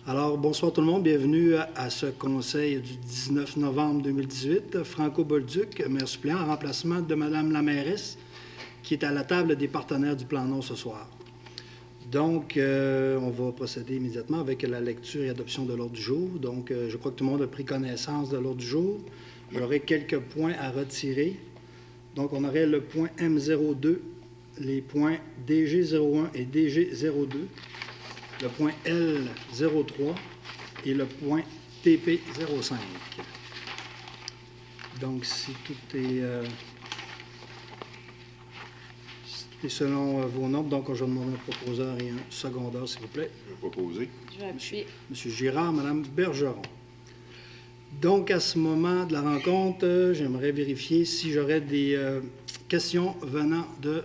Alors, bonsoir tout le monde. Bienvenue à ce conseil du 19 novembre 2018. Franco Bolduc, maire suppléant, en remplacement de Mme la mairesse, qui est à la table des partenaires du Plan Non ce soir. Donc, on va procéder immédiatement avec la lecture et adoption de l'ordre du jour. Donc, je crois que tout le monde a pris connaissance de l'ordre du jour. J'aurai quelques points à retirer. Donc, on aurait le point M02, les points DG01 et DG02, le point L03 et le point TP05. Donc, si tout est selon vos normes, donc je vais demander un proposeur et un secondeur, s'il vous plaît. Je vais proposer. Je vais appuyer. Monsieur Girard, Mme Bergeron. Donc, à ce moment de la rencontre, j'aimerais vérifier si j'aurais des questions venant de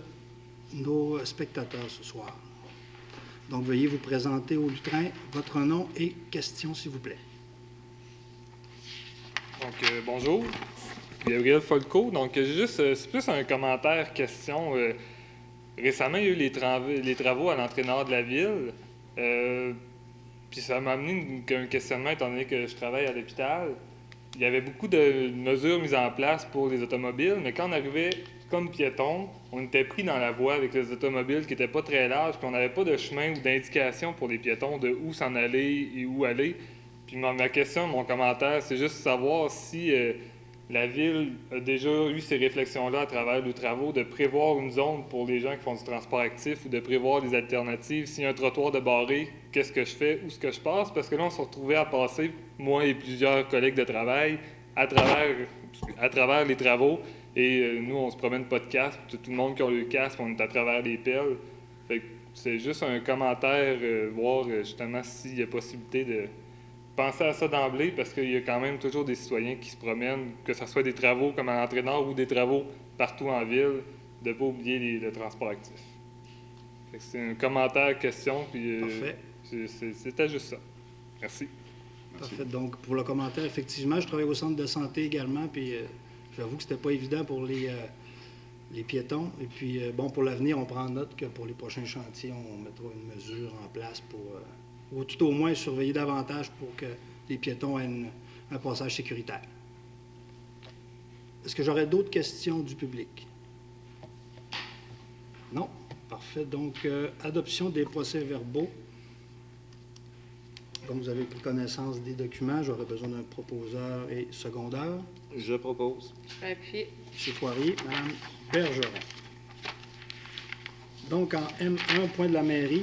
nos spectateurs ce soir. Donc, veuillez vous présenter au lutrin, votre nom et questions, s'il vous plaît. Donc, bonjour. Gabriel Folco. Donc, c'est plus un commentaire, question. Récemment, il y a eu les travaux à l'entrée nord de la ville. Puis ça m'a amené un questionnement, étant donné que je travaille à l'hôpital. Il y avait beaucoup de mesures mises en place pour les automobiles, mais quand on arrivait comme piéton, on était pris dans la voie avec les automobiles qui n'étaient pas très larges, puis on n'avait pas de chemin ou d'indication pour les piétons de où s'en aller et où aller. Puis ma question, mon commentaire, c'est juste savoir si la Ville a déjà eu ces réflexions-là à travers les travaux, de prévoir une zone pour les gens qui font du transport actif ou de prévoir des alternatives. S'il y a un trottoir de barré, qu'est-ce que je fais, où est-ce que je passe? Parce que là, on s'est retrouvés à passer, moi et plusieurs collègues de travail, à travers les travaux. Et nous, on se promène pas de casque. Tout le monde qui a le casque, on est à travers les pelles. Fait que c'est juste un commentaire, voir justement s'il y a possibilité de penser à ça d'emblée, parce qu'il y a quand même toujours des citoyens qui se promènent, que ce soit des travaux comme à l'entrée nord ou des travaux partout en ville, de ne pas oublier le transport actif. C'est un commentaire, question, puis c'était juste ça. Merci. Parfait. Donc, pour le commentaire, effectivement, je travaille au centre de santé également, puis j'avoue que c'était pas évident pour les piétons. Et puis, bon, pour l'avenir, on prend note que pour les prochains chantiers, on mettra une mesure en place pour... ou tout au moins surveiller davantage pour que les piétons aient un passage sécuritaire. Est-ce que j'aurais d'autres questions du public? Non? Parfait. Donc, adoption des procès-verbaux. Comme vous avez pris connaissance des documents, j'aurais besoin d'un proposeur et secondeur. Je propose. Je vais appuyer. M. Poirier, Mme Bergeron. Donc, en M1, point de la mairie,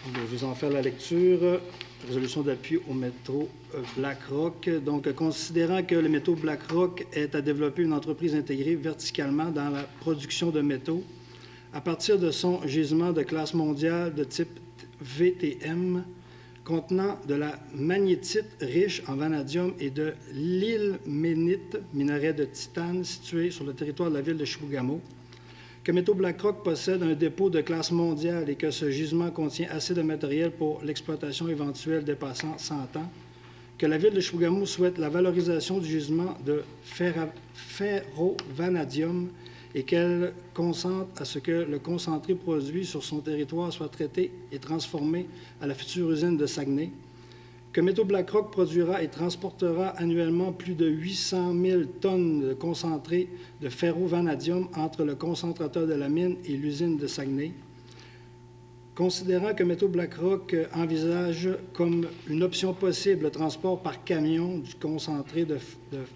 je vais vous en faire la lecture. Résolution d'appui au métro BlackRock. Donc, considérant que le métro BlackRock est à développer une entreprise intégrée verticalement dans la production de métaux, à partir de son gisement de classe mondiale de type VTM, contenant de la magnétite riche en vanadium et de l'ilménite, minerai de titane situé sur le territoire de la ville de Chibougamau, que Métaux BlackRock possède un dépôt de classe mondiale et que ce gisement contient assez de matériel pour l'exploitation éventuelle dépassant 100 ans, que la ville de Chibougamau souhaite la valorisation du gisement de ferrovanadium et qu'elle consente à ce que le concentré produit sur son territoire soit traité et transformé à la future usine de Saguenay, que Métaux BlackRock produira et transportera annuellement plus de 800 000 tonnes de concentré de ferrovanadium entre le concentrateur de la mine et l'usine de Saguenay. Considérant que Métaux BlackRock envisage comme une option possible le transport par camion du concentré de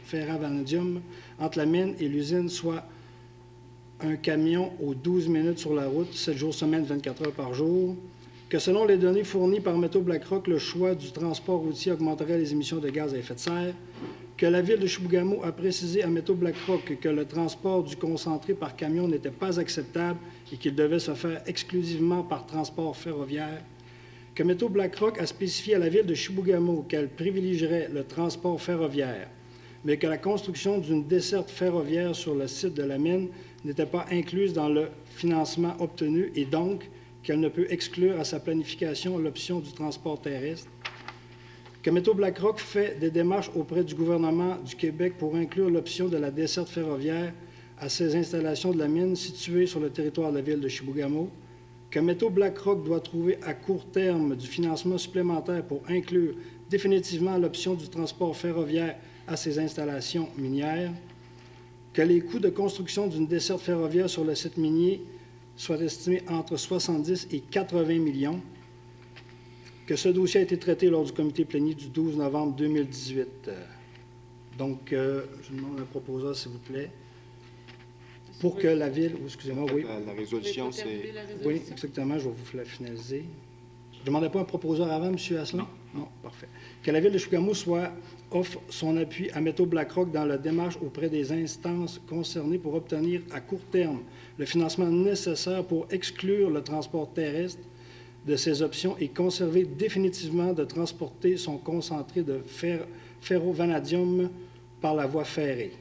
ferrovanadium entre la mine et l'usine, soit un camion aux 12 minutes sur la route, 7 jours semaine, 24 heures par jour, que selon les données fournies par Métaux BlackRock, le choix du transport routier augmenterait les émissions de gaz à effet de serre, que la ville de Chibougamau a précisé à Métaux BlackRock que le transport du concentré par camion n'était pas acceptable et qu'il devait se faire exclusivement par transport ferroviaire, que Métaux BlackRock a spécifié à la ville de Chibougamau qu'elle privilégierait le transport ferroviaire, mais que la construction d'une desserte ferroviaire sur le site de la mine n'était pas incluse dans le financement obtenu et donc qu'elle ne peut exclure à sa planification l'option du transport terrestre, que Métaux BlackRock fait des démarches auprès du gouvernement du Québec pour inclure l'option de la desserte ferroviaire à ces installations de la mine situées sur le territoire de la ville de Chibougamau, que Métaux BlackRock doit trouver à court terme du financement supplémentaire pour inclure définitivement l'option du transport ferroviaire à ses installations minières, que les coûts de construction d'une desserte ferroviaire sur le site minier soient estimés entre 70 et 80 millions, que ce dossier a été traité lors du comité plénier du 12 novembre 2018. Donc, je demande un proposeur, s'il vous plaît, pour que la Ville... excusez-moi, oui. La résolution, c'est... Oui, exactement, je vais vous la finaliser. Je ne demandais pas un proposeur avant, M. Asselin? Non, parfait. Que la Ville de Chibougamau offre son appui à Métaux BlackRock dans la démarche auprès des instances concernées pour obtenir à court terme le financement nécessaire pour exclure le transport terrestre de ces options et conserver définitivement de transporter son concentré de ferrovanadium par la voie ferrée.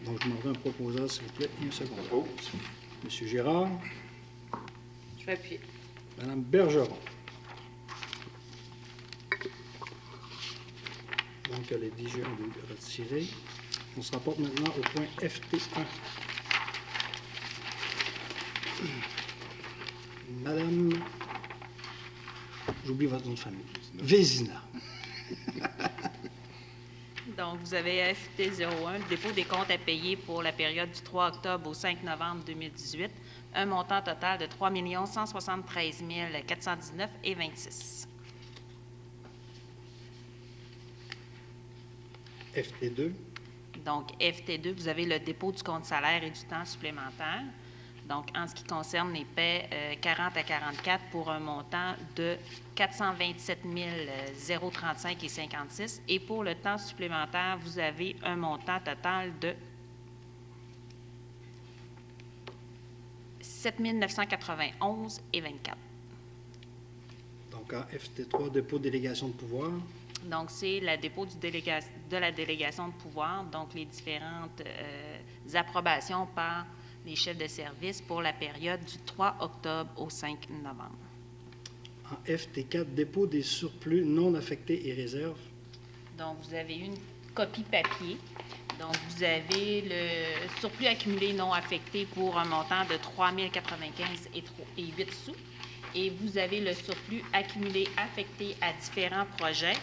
Donc, je demanderai un proposeur, s'il vous plaît, une seconde. M. Girard. Je vais appuyer. Mme Bergeron. Donc, les 10 jeux ont retiré. On se rapporte maintenant au point FT1. Madame, j'oublie votre nom de famille. Vézina. Donc, vous avez FT01, le dépôt des comptes à payer pour la période du 3 octobre au 5 novembre 2018, un montant total de 3 173 419,26. FT2. Donc, FT2, vous avez le dépôt du compte salaire et du temps supplémentaire. Donc, en ce qui concerne les paies 40 à 44 pour un montant de 427 035,56. Et pour le temps supplémentaire, vous avez un montant total de 7 991,24. Donc, en FT3, dépôt de délégation de pouvoir. Donc, c'est le dépôt de la délégation de pouvoir, donc les différentes approbations par les chefs de service pour la période du 3 octobre au 5 novembre. En FT4, dépôt des surplus non affectés et réserves. Donc, vous avez une copie papier. Donc, vous avez le surplus accumulé non affecté pour un montant de 3 095 et 8 sous. Et vous avez le surplus accumulé affecté à différents projets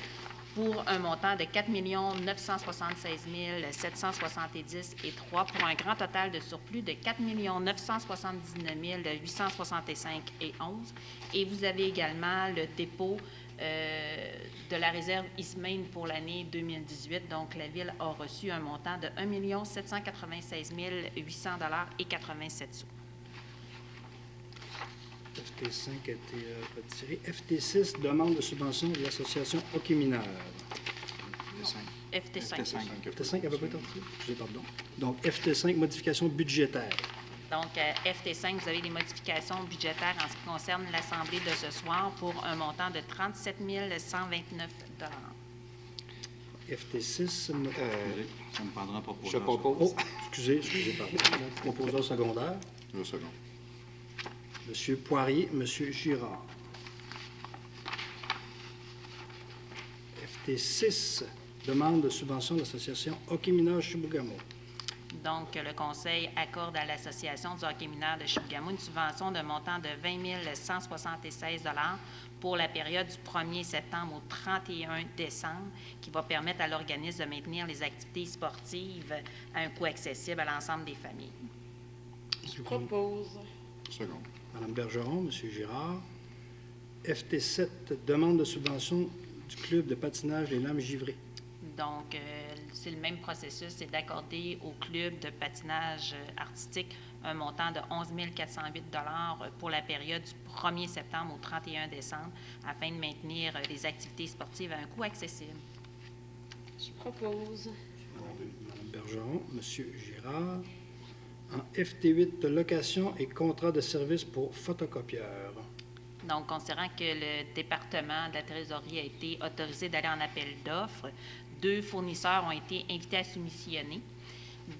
pour un montant de 4 976 770,3 pour un grand total de surplus de 4 979 865,11. Et vous avez également le dépôt de la réserve ISMAIN pour l'année 2018. Donc, la Ville a reçu un montant de 1 796 800,87 sous. FT5 a été retiré. FT6, demande de subvention de l'association hockey mineur. FT5. FT5 avait pas été retiré? Pardon. Donc, FT5, modification budgétaire. Donc, FT5, vous avez des modifications budgétaires en ce qui concerne l'Assemblée de ce soir pour un montant de 37 129 FT6, Ça me prendra un proposeur. Je propose. oh, excusez, pardon. Proposeur secondaire. Une seconde. M. Poirier, M. Girard. FT6, demande de subvention de l'association hockey mineur Chibougamau. Donc, le Conseil accorde à l'Association du hockey mineur de Chibougamau une subvention de montant de 20 176 pour la période du 1er septembre au 31 décembre, qui va permettre à l'organisme de maintenir les activités sportives à un coût accessible à l'ensemble des familles. Je Propose. Seconde. Mme Bergeron, M. Girard. FT7, demande de subvention du club de patinage des Lames Givrées. Donc, c'est le même processus, c'est d'accorder au club de patinage artistique un montant de 11 408 pour la période du 1er septembre au 31 décembre afin de maintenir les activités sportives à un coût accessible. Je propose. Mme Bergeron, M. Girard. En FT8, location et contrat de service pour photocopieurs. Donc, considérant que le département de la trésorerie a été autorisé d'aller en appel d'offres, 2 fournisseurs ont été invités à soumissionner,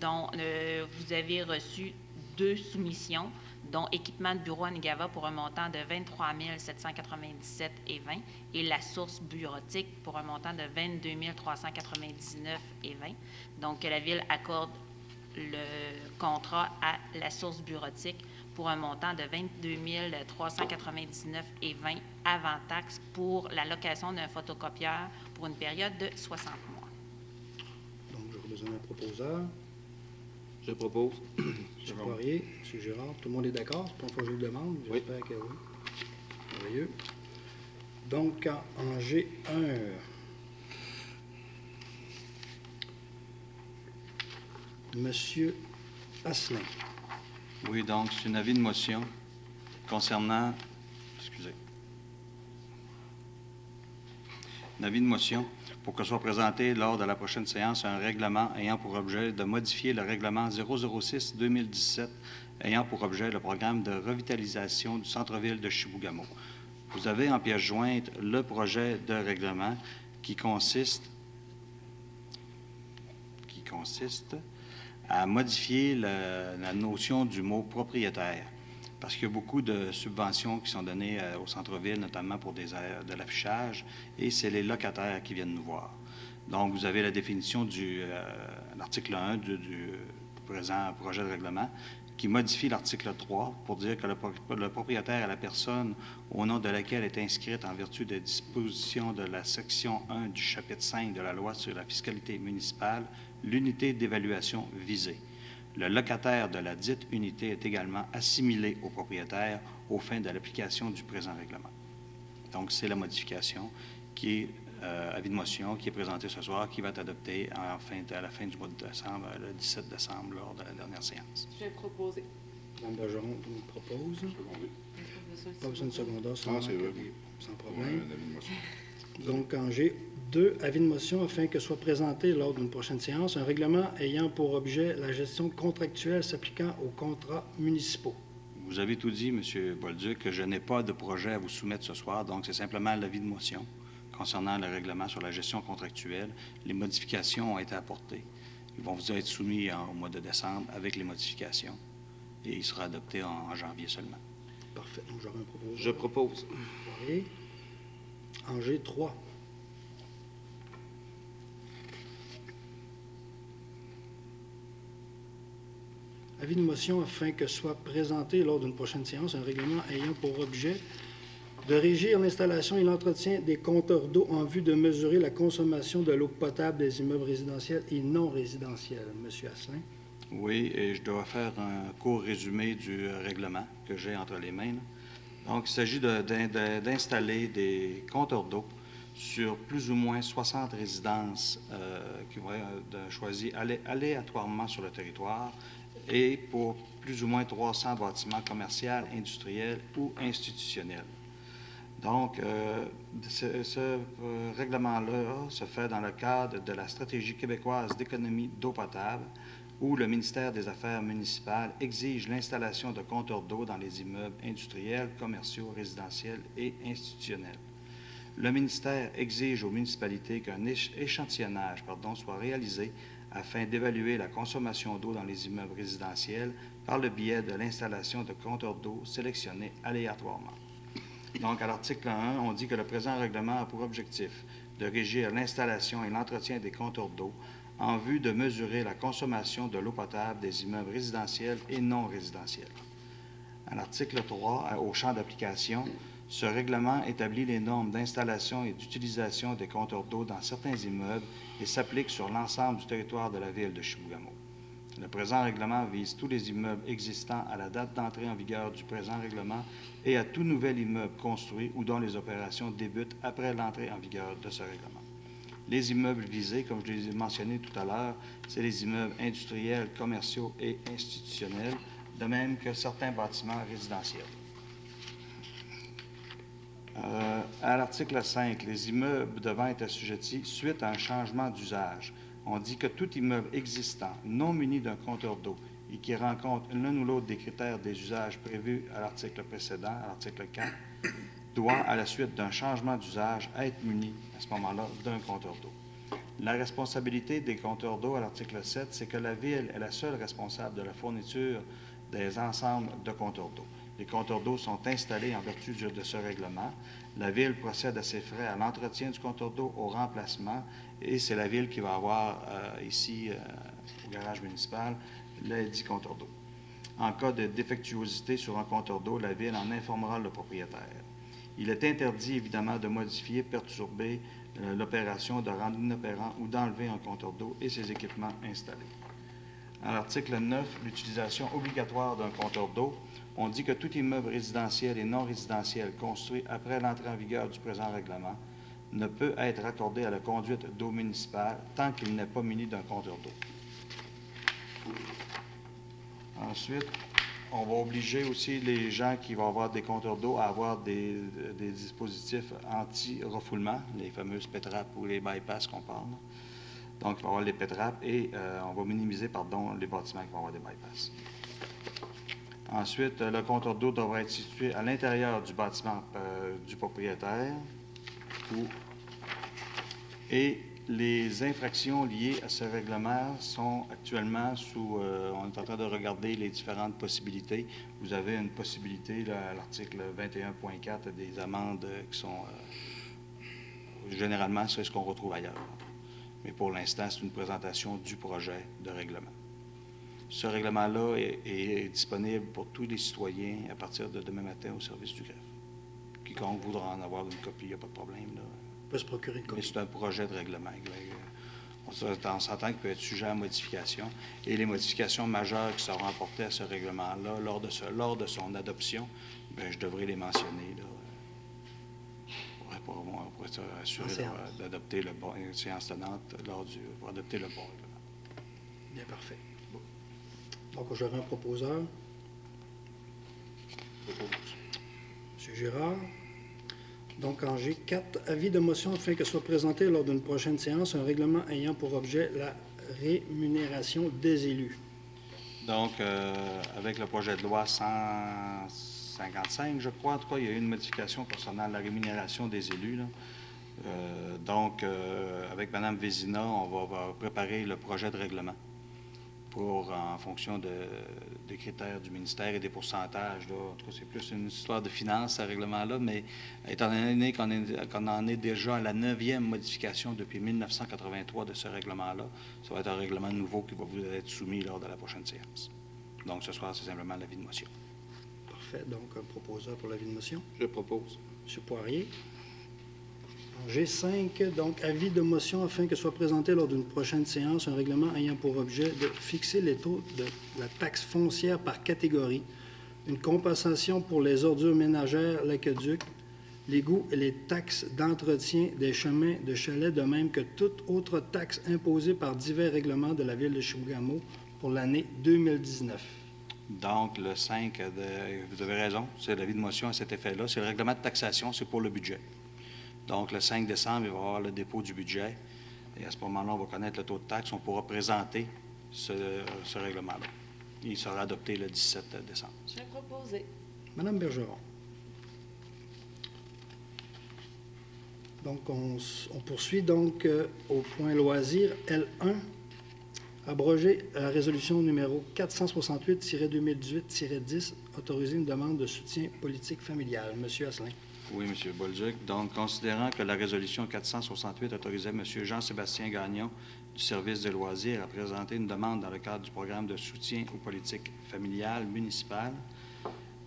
dont vous avez reçu 2 soumissions, dont équipement de bureau à Nigava pour un montant de 23 797,20 et la source bureautique pour un montant de 22 399,20. Donc, la Ville accorde le contrat à la source bureautique pour un montant de 22 399,20 avant taxe pour la location d'un photocopieur pour une période de 60 mois. Donc, j'aurais besoin d'un proposeur. Je propose. M. Poirier, M. Girard, tout le monde est d'accord? C'est pas une fois que je le demande? Oui. J'espère que oui. Merveilleux. Donc, en G1, M. Asselin. Oui, donc, c'est un avis de motion concernant... Excusez. Un avis de motion pour que soit présenté lors de la prochaine séance un règlement ayant pour objet de modifier le règlement 006-2017 ayant pour objet le programme de revitalisation du centre-ville de Chibougamau. Vous avez en pièce jointe le projet de règlement qui consiste à modifier la notion du mot propriétaire, parce qu'il y a beaucoup de subventions qui sont données au centre-ville, notamment pour de l'affichage, et c'est les locataires qui viennent nous voir. Donc, vous avez la définition de l'article 1 du présent projet de règlement, qui modifie l'article 3 pour dire que le propriétaire est la personne au nom de laquelle est inscrite en vertu des dispositions de la section 1 du chapitre 5 de la loi sur la fiscalité municipale l'unité d'évaluation visée. Le locataire de la dite unité est également assimilé au propriétaire aux fins de l'application du présent règlement. Donc, c'est la modification qui est avis de motion qui est présenté ce soir, qui va être adopté à la fin du mois de décembre, le 17 décembre, lors de la dernière séance. Je vais proposer. Mme Bergeron nous propose. Pas besoin de secondaire, Ah, c'est vrai. sans Ouais, problème. un avis de motion. Donc, en G2, avis de motion afin que soit présenté lors d'une prochaine séance un règlement ayant pour objet la gestion contractuelle s'appliquant aux contrats municipaux. Vous avez tout dit, M. Bolduc, que je n'ai pas de projet à vous soumettre ce soir, donc c'est simplement l'avis de motion concernant le règlement sur la gestion contractuelle. Les modifications ont été apportées. Ils vont vous être soumis au mois de décembre avec les modifications et il sera adopté en janvier seulement. Parfait. Donc, j'aurai un proposeur. Je propose. Poirier. En G3. Avis de motion afin que soit présenté lors d'une prochaine séance un règlement ayant pour objet de régir l'installation et l'entretien des compteurs d'eau en vue de mesurer la consommation de l'eau potable des immeubles résidentiels et non résidentiels. Monsieur Asselin. Oui, et je dois faire un court résumé du règlement que j'ai entre les mains, là. Donc, il s'agit d'installer des compteurs d'eau sur plus ou moins 60 résidences qui vont être choisies aléatoirement sur le territoire et pour plus ou moins 300 bâtiments commerciaux, industriels ou institutionnels. Donc, ce règlement-là se fait dans le cadre de la stratégie québécoise d'économie d'eau potable, où le ministère des Affaires municipales exige l'installation de compteurs d'eau dans les immeubles industriels, commerciaux, résidentiels et institutionnels. Le ministère exige aux municipalités qu'un échantillonnage soit réalisé afin d'évaluer la consommation d'eau dans les immeubles résidentiels par le biais de l'installation de compteurs d'eau sélectionnés aléatoirement. Donc, à l'article 1, on dit que le présent règlement a pour objectif de régir l'installation et l'entretien des compteurs d'eau en vue de mesurer la consommation de l'eau potable des immeubles résidentiels et non résidentiels. À l'article 3, au champ d'application, ce règlement établit les normes d'installation et d'utilisation des compteurs d'eau dans certains immeubles et s'applique sur l'ensemble du territoire de la ville de Chibougamau. Le présent règlement vise tous les immeubles existants à la date d'entrée en vigueur du présent règlement et à tout nouvel immeuble construit ou dont les opérations débutent après l'entrée en vigueur de ce règlement. Les immeubles visés, comme je les ai mentionnés tout à l'heure, c'est les immeubles industriels, commerciaux et institutionnels, de même que certains bâtiments résidentiels. À l'article 5, les immeubles devant être assujettis suite à un changement d'usage. On dit que tout immeuble existant, non muni d'un compteur d'eau et qui rencontre l'un ou l'autre des critères des usages prévus à l'article précédent, à l'article 4, doit, à la suite d'un changement d'usage, être muni, à ce moment-là, d'un compteur d'eau. La responsabilité des compteurs d'eau, à l'article 7, c'est que la Ville est la seule responsable de la fourniture des ensembles de compteurs d'eau. Les compteurs d'eau sont installés en vertu de ce règlement. La Ville procède à ses frais à l'entretien du compteur d'eau, au remplacement, et c'est la Ville qui va avoir ici, au garage municipal, les 10 compteurs d'eau. En cas de défectuosité sur un compteur d'eau, la Ville en informera le propriétaire. Il est interdit, évidemment, de modifier, perturber l'opération, de rendre inopérant ou d'enlever un compteur d'eau et ses équipements installés. À l'article 9, l'utilisation obligatoire d'un compteur d'eau, on dit que tout immeuble résidentiel et non résidentiel construit après l'entrée en vigueur du présent règlement ne peut être raccordé à la conduite d'eau municipale tant qu'il n'est pas muni d'un compteur d'eau. Ensuite, on va obliger aussi les gens qui vont avoir des compteurs d'eau à avoir des dispositifs anti-refoulement, les fameuses pétrapes ou les bypass qu'on parle. Donc, il va y avoir les pétrapes et on va minimiser, les bâtiments qui vont avoir des bypass. Ensuite, le compteur d'eau devra être situé à l'intérieur du bâtiment du propriétaire et les infractions liées à ce règlement sont actuellement sous... on est en train de regarder les différentes possibilités. Vous avez une possibilité, là, à l'article 21.4, des amendes qui sont... généralement, c'est ce qu'on retrouve ailleurs. Mais pour l'instant, c'est une présentation du projet de règlement. Ce règlement-là est disponible pour tous les citoyens à partir de demain matin au service du greffe. Quiconque voudra en avoir une copie, il n'y a pas de problème, là. On peut se procurer une copie. Mais c'est un projet de règlement. On s'entend qu'il peut être sujet à modification. Et les modifications majeures qui seront apportées à ce règlement-là, lors de son adoption, bien, je devrais les mentionner, là. On pourrait s'assurer d'adopter le bon, une séance tenante pour adopter le bon règlement. Bien, parfait. Donc, j'aurai un proposeur. M. Girard. Donc, en G4, avis de motion afin que soit présenté lors d'une prochaine séance un règlement ayant pour objet la rémunération des élus. Donc, avec le projet de loi 155, je crois, en tout cas, il y a eu une modification concernant la rémunération des élus, là. Avec Mme Vézina, on va préparer le projet de règlement en fonction des critères du ministère et des pourcentages, là. En tout cas, c'est plus une histoire de finances, ce règlement-là, mais étant donné qu'on en est déjà à la 9e modification depuis 1983 de ce règlement-là, ça va être un règlement nouveau qui va vous être soumis lors de la prochaine séance. Donc, ce soir, c'est simplement l'avis de motion. Parfait. Donc, un proposeur pour l'avis de motion. Je propose. M. Poirier. En G5, donc, avis de motion afin que soit présenté lors d'une prochaine séance un règlement ayant pour objet de fixer les taux de la taxe foncière par catégorie, une compensation pour les ordures ménagères, l'aqueduc, l'égout et les taxes d'entretien des chemins de chalet, de même que toute autre taxe imposée par divers règlements de la Ville de Chibougamau pour l'année 2019. Donc, le 5, vous avez raison, c'est l'avis de motion à cet effet-là. C'est le règlement de taxation, c'est pour le budget. Donc, le 5 décembre, il va y avoir le dépôt du budget. Et à ce moment-là, on va connaître le taux de taxe. On pourra présenter ce règlement-là. Il sera adopté le 17 décembre. J'ai proposé. Madame Bergeron. Donc, on poursuit donc au point loisirs L1, abroger la résolution numéro 468-2018-10, autoriser une demande de soutien politique familial. Monsieur Asselin. Oui, M. Bolduc. Donc, considérant que la résolution 468 autorisait M. Jean-Sébastien Gagnon du service des loisirs à présenter une demande dans le cadre du programme de soutien aux politiques familiales municipales,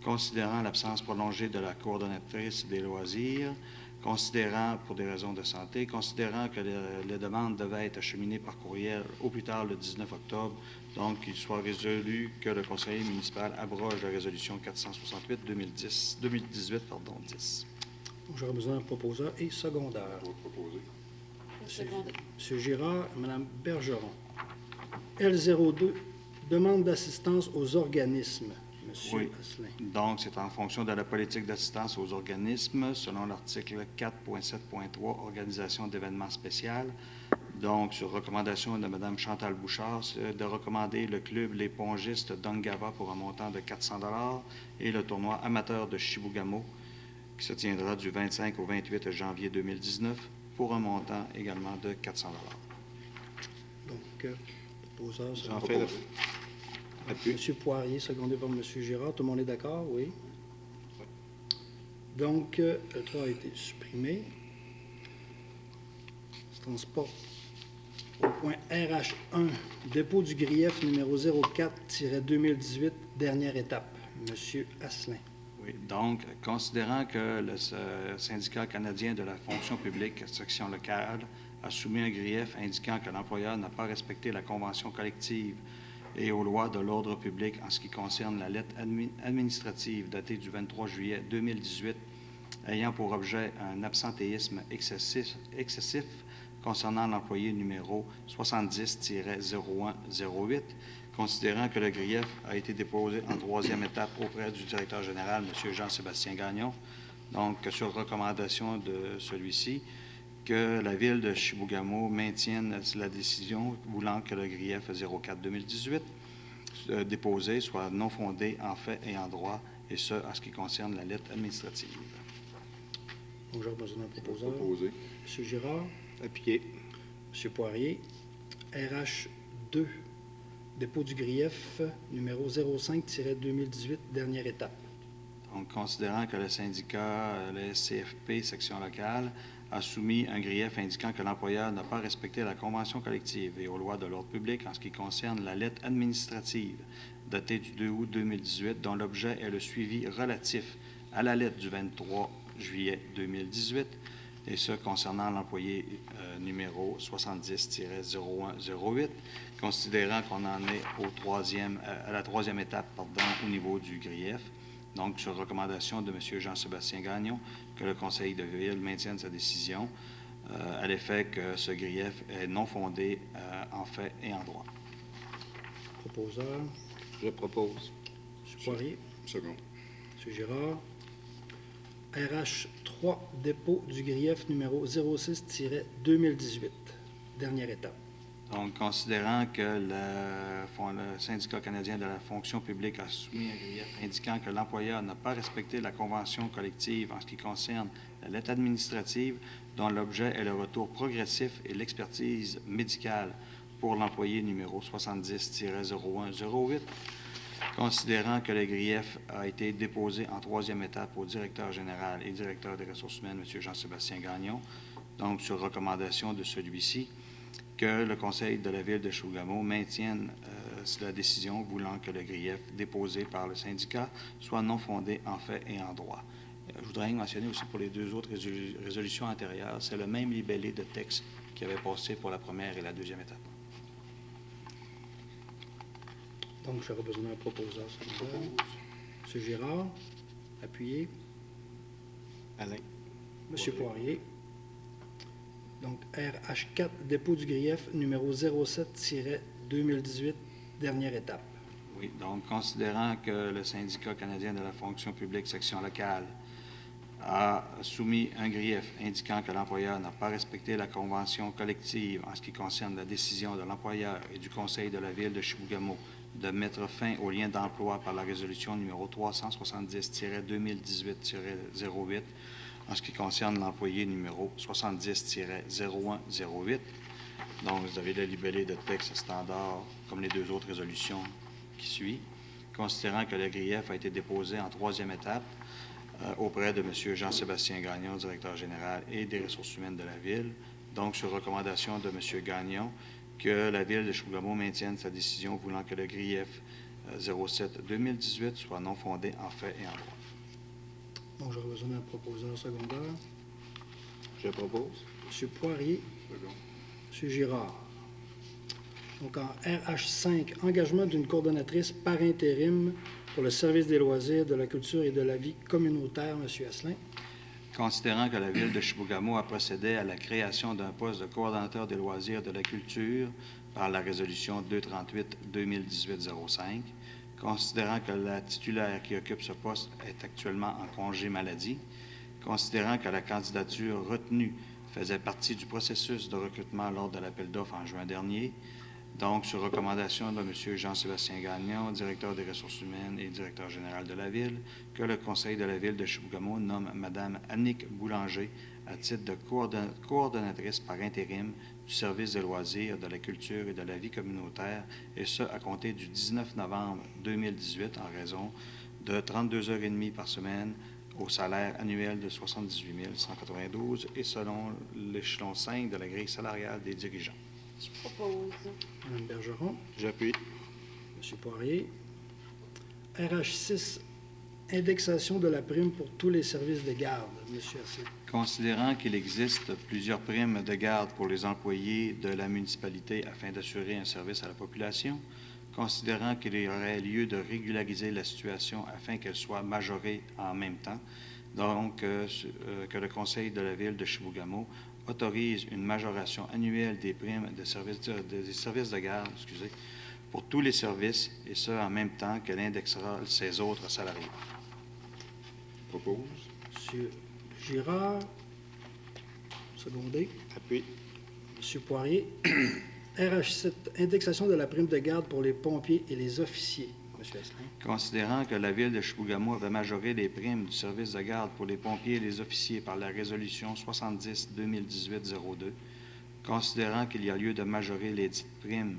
considérant l'absence prolongée de la coordonnatrice des loisirs, considérant, pour des raisons de santé, considérant que les demandes devaient être acheminées par courriel au plus tard le 19 octobre, donc qu'il soit résolu que le conseiller municipal abroge la résolution 468-2018-10. J'aurais besoin d'un proposeur et secondaire. Secondé. M. Girard et Mme Bergeron. L02, demande d'assistance aux organismes. M. Asselin. Donc, c'est en fonction de la politique d'assistance aux organismes, selon l'article 4.7.3, organisation d'événements spéciaux. Donc, sur recommandation de Mme Chantal Bouchard, de recommander le club Les Pongistes d'Ongava pour un montant de 400 $ et le tournoi amateur de Chibougamau, qui se tiendra du 25 au 28 janvier 2019, pour un montant également de 400 $. Donc, proposeur, J'en fais M. Poirier, secondé par M. Girard. Tout le monde est d'accord? Oui. Donc, le 3 a été supprimé. Se transporte au point RH1, dépôt du grief numéro 04-2018-10 dernière étape. Monsieur Asselin. Oui, donc, considérant que le syndicat canadien de la fonction publique, section locale, a soumis un grief indiquant que l'employeur n'a pas respecté la convention collective et aux lois de l'ordre public en ce qui concerne la lettre administrative datée du 23 juillet 2018, ayant pour objet un absentéisme excessif concernant l'employé numéro 70-0108, considérant que le grief a été déposé en troisième étape auprès du directeur général, M. Jean-Sébastien Gagnon, donc sur recommandation de celui-ci, que la Ville de Chibougamau maintienne la décision voulant que le grief 04-2018 déposé soit non fondé en fait et en droit, et ce, en ce qui concerne la lettre administrative. Donc, j'ai besoin d'un proposeur. Proposé. M. Girard. Appuyé. M. Poirier. RH2, dépôt du grief numéro 05-2018, dernière étape. Donc, considérant que le syndicat, le SCFP, section locale, a soumis un grief indiquant que l'employeur n'a pas respecté la convention collective et aux lois de l'ordre public en ce qui concerne la lettre administrative datée du 2 août 2018, dont l'objet est le suivi relatif à la lettre du 23 juillet 2018, et ce concernant l'employé numéro 70-0108, considérant qu'on en est à la troisième étape au niveau du grief. Donc, sur recommandation de M. Jean-Sébastien Gagnon, que le Conseil de ville maintienne sa décision à l'effet que ce grief est non fondé en fait et en droit. Proposeur. Je propose. M. Poirier. Second. M. Girard. RH3, dépôt du grief numéro 06-2018, dernière étape. Donc, considérant que le syndicat canadien de la fonction publique a soumis un grief indiquant que l'employeur n'a pas respecté la convention collective en ce qui concerne la lettre administrative, dont l'objet est le retour progressif et l'expertise médicale pour l'employé numéro 70-0108, considérant que le grief a été déposé en troisième étape au directeur général et directeur des ressources humaines, M. Jean-Sébastien Gagnon, donc sur recommandation de celui-ci, que le Conseil de la Ville de Chibougamau maintienne la décision voulant que le grief déposé par le syndicat soit non fondé en fait et en droit. Je voudrais mentionner aussi pour les deux autres résolutions antérieures, c'est le même libellé de texte qui avait passé pour la première et la deuxième étape. Donc, j'aurais besoin d'un proposeur secondaire. M. Girard. Appuyé. Alain. M. Poirier. Donc, RH4, dépôt du grief numéro 07-2018, dernière étape. Oui, donc considérant que le syndicat canadien de la fonction publique section locale a soumis un grief indiquant que l'employeur n'a pas respecté la convention collective en ce qui concerne la décision de l'employeur et du Conseil de la Ville de Chibougamau de mettre fin au lien d'emploi par la résolution numéro 370-2018-08 en ce qui concerne l'employé numéro 70-0108. Donc, vous avez le libellé de texte standard comme les deux autres résolutions qui suivent, considérant que le grief a été déposé en troisième étape auprès de M. Jean-Sébastien Gagnon, directeur général et des ressources humaines de la Ville, donc sur recommandation de M. Gagnon, que la Ville de Chibougamau maintienne sa décision voulant que le grief 07-2018 soit non fondé en fait et en droit. Donc, j'aurais besoin d'un proposeur secondaire. Je propose. M. Poirier. Second. M. Girard. Donc, en RH5, engagement d'une coordonnatrice par intérim pour le service des loisirs, de la culture et de la vie communautaire, M. Asselin. Considérant que la Ville de Chibougamau a procédé à la création d'un poste de coordonnateur des loisirs de la culture par la résolution 238-2018-05, considérant que la titulaire qui occupe ce poste est actuellement en congé maladie, considérant que la candidature retenue faisait partie du processus de recrutement lors de l'appel d'offres en juin dernier, donc sur recommandation de M. Jean-Sébastien Gagnon, directeur des ressources humaines et directeur général de la Ville, que le Conseil de la Ville de Chibougamau nomme Mme Annick Boulanger à titre de coordonnatrice par intérim du service de loisirs, de la culture et de la vie communautaire, et ce, à compter du 19 novembre 2018, en raison de 32h30 par semaine, au salaire annuel de 78 192 et selon l'échelon 5 de la grille salariale des dirigeants. Je propose. Mme Bergeron. J'appuie. M. Poirier. RH6, indexation de la prime pour tous les services de garde. Monsieur Assé. Considérant qu'il existe plusieurs primes de garde pour les employés de la municipalité afin d'assurer un service à la population, considérant qu'il y aurait lieu de régulariser la situation afin qu'elle soit majorée en même temps, donc que le Conseil de la Ville de Chibougamau autorise une majoration annuelle des primes des services de garde pour tous les services, et ce, en même temps qu'elle indexera ses autres salariés. Propose. Monsieur Girard, secondé. Appui. Monsieur Poirier. RH7, indexation de la prime de garde pour les pompiers et les officiers. Monsieur Asselin. Considérant que la Ville de Chibougamau avait majoré les primes du service de garde pour les pompiers et les officiers par la résolution 70-2018-02, considérant qu'il y a lieu de majorer les dites primes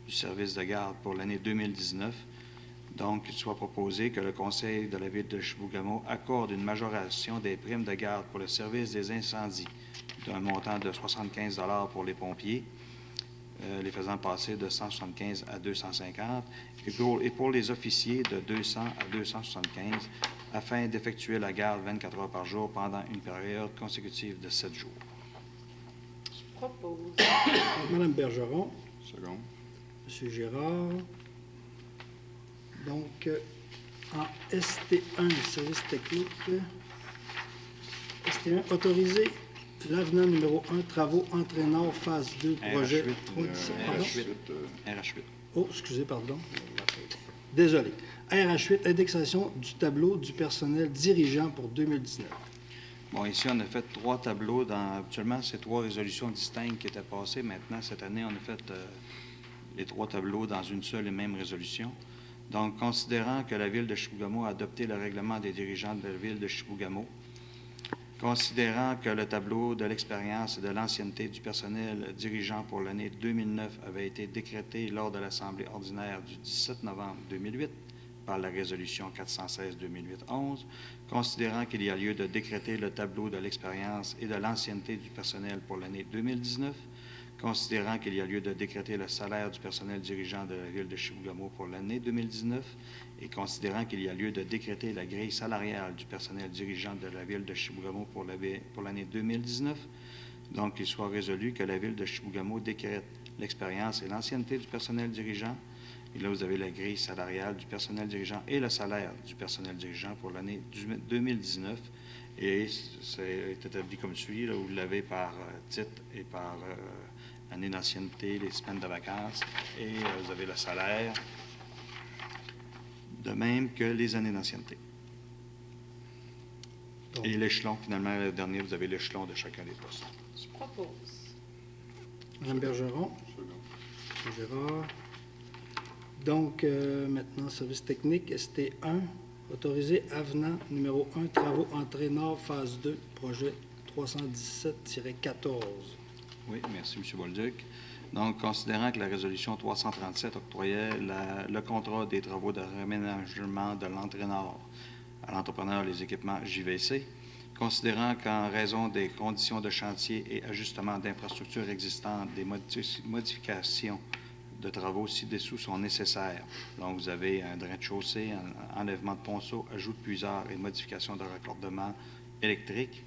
du service de garde pour l'année 2019, donc il soit proposé que le Conseil de la Ville de Chibougamau accorde une majoration des primes de garde pour le service des incendies d'un montant de 75 $ pour les pompiers, les faisant passer de 175 à 250, et pour les officiers de 200 à 275, afin d'effectuer la garde 24 heures par jour pendant une période consécutive de 7 jours. Je propose. Madame Bergeron. Second. Monsieur Girard. Donc, en ST1, service technique, ST1, autoriser l'avenant numéro 1, travaux entraîneurs, phase 2, projet 317. RH8. Oh, excusez, pardon. Désolé. RH8, indexation du tableau du personnel dirigeant pour 2019. Bon, ici, on a fait 3 tableaux. Habituellement, c'est 3 résolutions distinctes qui étaient passées. Maintenant, cette année, on a fait les 3 tableaux dans une seule et même résolution. Donc, considérant que la Ville de Chibougamau a adopté le règlement des dirigeants de la Ville de Chibougamau, considérant que le tableau de l'expérience et de l'ancienneté du personnel dirigeant pour l'année 2009 avait été décrété lors de l'Assemblée ordinaire du 17 novembre 2008 par la résolution 416-2008-11, considérant qu'il y a lieu de décréter le tableau de l'expérience et de l'ancienneté du personnel pour l'année 2019, considérant qu'il y a lieu de décréter le salaire du personnel dirigeant de la Ville de Chibougamau pour l'année 2019 et considérant qu'il y a lieu de décréter la grille salariale du personnel dirigeant de la Ville de Chibougamau pour l'année 2019, donc qu'il soit résolu que la Ville de Chibougamau décrète l'expérience et l'ancienneté du personnel dirigeant. Et là, vous avez la grille salariale du personnel dirigeant et le salaire du personnel dirigeant pour l'année 2019. Et c'est établi comme suit, là, vous l'avez par titre et par année d'ancienneté, les semaines de vacances, et vous avez le salaire, de même que les années d'ancienneté. Et l'échelon, finalement, le dernier, vous avez l'échelon de chacun des postes. Je propose. Madame Bergeron. Monsieur Gérard. Donc, maintenant, service technique, ST1, autorisé avenant numéro 1, travaux entraîneurs, phase 2, projet 317-14. Oui, merci, M. Bolduc. Donc, considérant que la résolution 337 octroyait le contrat des travaux de réaménagement de l'entraîneur à l'entrepreneur les équipements JVC, considérant qu'en raison des conditions de chantier et ajustement d'infrastructures existantes, des modifications de travaux ci-dessous sont nécessaires. Donc, vous avez un drain de chaussée, un enlèvement de ponceau, ajout de puisard et modification de raccordement électrique.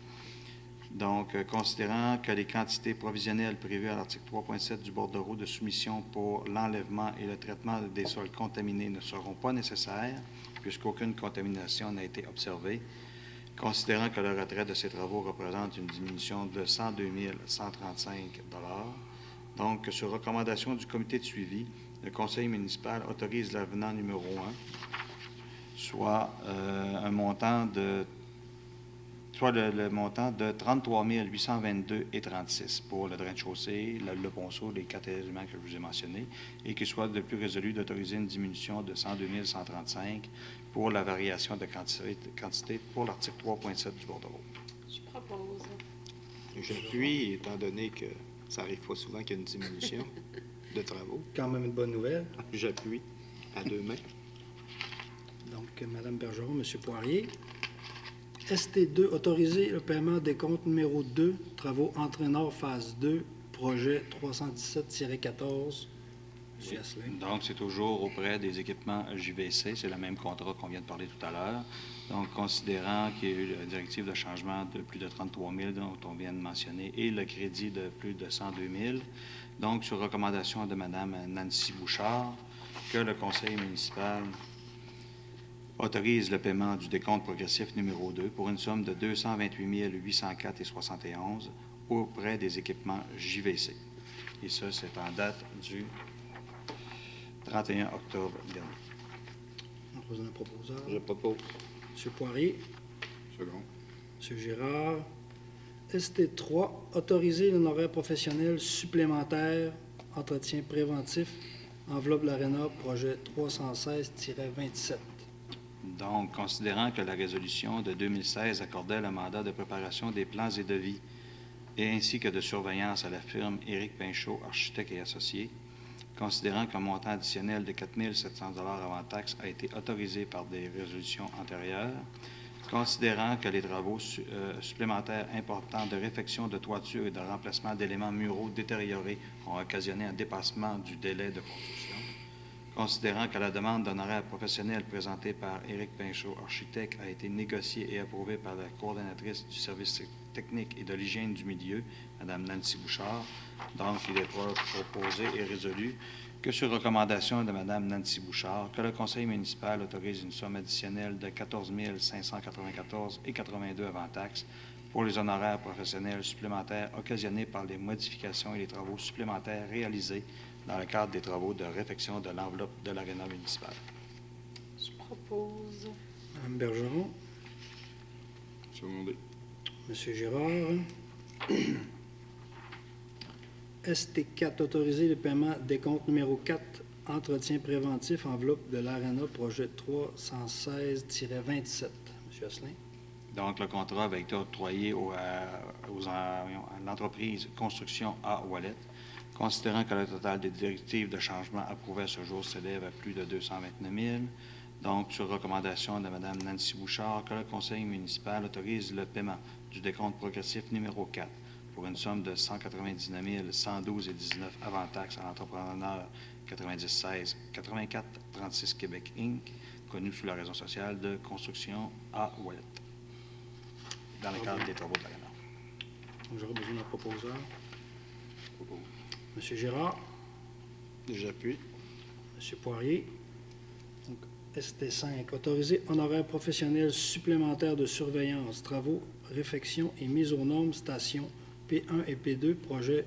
Donc, considérant que les quantités provisionnelles prévues à l'article 3.7 du bordereau de soumission pour l'enlèvement et le traitement des sols contaminés ne seront pas nécessaires, puisqu'aucune contamination n'a été observée, considérant que le retrait de ces travaux représente une diminution de 102 135 $. Donc, sur recommandation du comité de suivi, le conseil municipal autorise l'avenant numéro 1, soit un montant de le montant de 33 822,36 pour le drain de chaussée, le ponceau, les 4 éléments que je vous ai mentionnés, et qu'il soit de plus résolu d'autoriser une diminution de 102 135 pour la variation de quantité pour l'article 3.7 du bordereau. Je propose. J'appuie, étant donné que ça arrive pas souvent qu'il y a une diminution de travaux. Quand même une bonne nouvelle. J'appuie à 2 mains. Donc, Mme Bergeron, M. Poirier. ST2, autoriser le paiement des comptes numéro 2, travaux entraîneurs phase 2, projet 317-14. M. Asselin. Donc, c'est toujours auprès des équipements JVC. C'est le même contrat qu'on vient de parler tout à l'heure. Donc, considérant qu'il y a eu la directive de changement de plus de 33 000 dont on vient de mentionner et le crédit de plus de 102 000, donc, sur recommandation de Mme Nancy Bouchard, que le conseil municipal autorise le paiement du décompte progressif numéro 2 pour une somme de 228 804,71 auprès des équipements JVC. Et ça, c'est en date du 31 octobre dernier. En posant un proposeur. Je propose. M. Poirier. Second. M. Girard. ST3, autoriser l'honoraire professionnel supplémentaire, entretien préventif, enveloppe l'ARENA, projet 316-27. Donc, considérant que la résolution de 2016 accordait le mandat de préparation des plans et devis et ainsi que de surveillance à la firme Éric Pinchot, architecte et associé, considérant qu'un montant additionnel de 4 700 $ avant taxe a été autorisé par des résolutions antérieures, considérant que les travaux supplémentaires importants de réfection de toiture et de remplacement d'éléments muraux détériorés ont occasionné un dépassement du délai de construction, considérant que la demande d'honoraires professionnels présentée par Éric Pinchot, architecte, a été négociée et approuvée par la coordonnatrice du service technique et de l'hygiène du milieu, Mme Nancy Bouchard. Donc, il est proposé et résolu que sur recommandation de Mme Nancy Bouchard, que le conseil municipal autorise une somme additionnelle de 14 594,82 avant taxe pour les honoraires professionnels supplémentaires occasionnés par les modifications et les travaux supplémentaires réalisés dans le cadre des travaux de réfection de l'enveloppe de l'aréna municipale. Je propose. Mme Bergeron. Secondé. M. Girard. ST4, autoriser le paiement des comptes numéro 4, entretien préventif, enveloppe de l'ARENA, projet 316-27. M. Asselin. Donc, le contrat avait été octroyé à l'entreprise Construction A Wallet, considérant que le total des directives de changement approuvées à ce jour s'élève à plus de 229 000. Donc, sur recommandation de Mme Nancy Bouchard, que le conseil municipal autorise le paiement du décompte progressif numéro 4 pour une somme de 199 112,19 avant taxe à l'entrepreneur 9016 84 36 Québec Inc., connu sous la raison sociale de Construction A Wallet, dans le cadre des travaux de l'ARENA. J'aurais besoin d'un proposeur. M. Girard. J'appuie. M. Poirier. Donc, ST5, autoriser honoraires professionnels supplémentaires de surveillance, travaux, réfection et mise aux normes stations P1 et P2, projet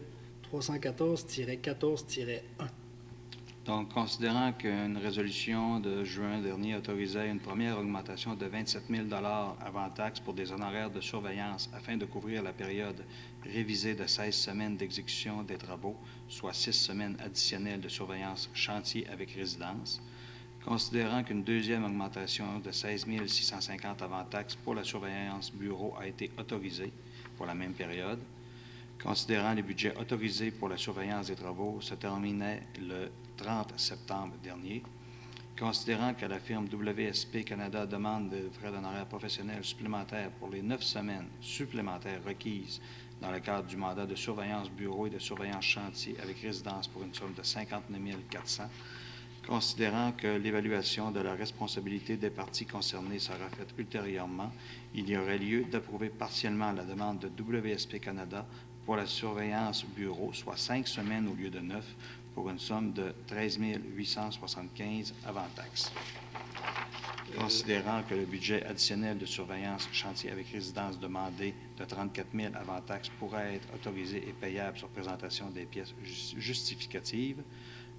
314-14-1. Donc, considérant qu'une résolution de juin dernier autorisait une première augmentation de 27 000 $ avant taxe pour des honoraires de surveillance afin de couvrir la période révisée de 16 semaines d'exécution des travaux, soit 6 semaines additionnelles de surveillance chantier avec résidence, considérant qu'une deuxième augmentation de 16 650 $ avant taxe pour la surveillance bureau a été autorisée pour la même période, considérant les budgets autorisés pour la surveillance des travaux se terminaient le 30 septembre dernier, considérant que la firme WSP Canada demande des frais d'honoraires professionnels supplémentaires pour les 9 semaines supplémentaires requises dans le cadre du mandat de surveillance bureau et de surveillance chantier avec résidence pour une somme de 59 400, considérant que l'évaluation de la responsabilité des parties concernées sera faite ultérieurement, il y aurait lieu d'approuver partiellement la demande de WSP Canada pour la surveillance bureau, soit 5 semaines au lieu de 9, pour une somme de 13 875 avant taxe. Considérant que le budget additionnel de surveillance chantier avec résidence demandé de 34 000 avant taxe pourrait être autorisé et payable sur présentation des pièces justificatives,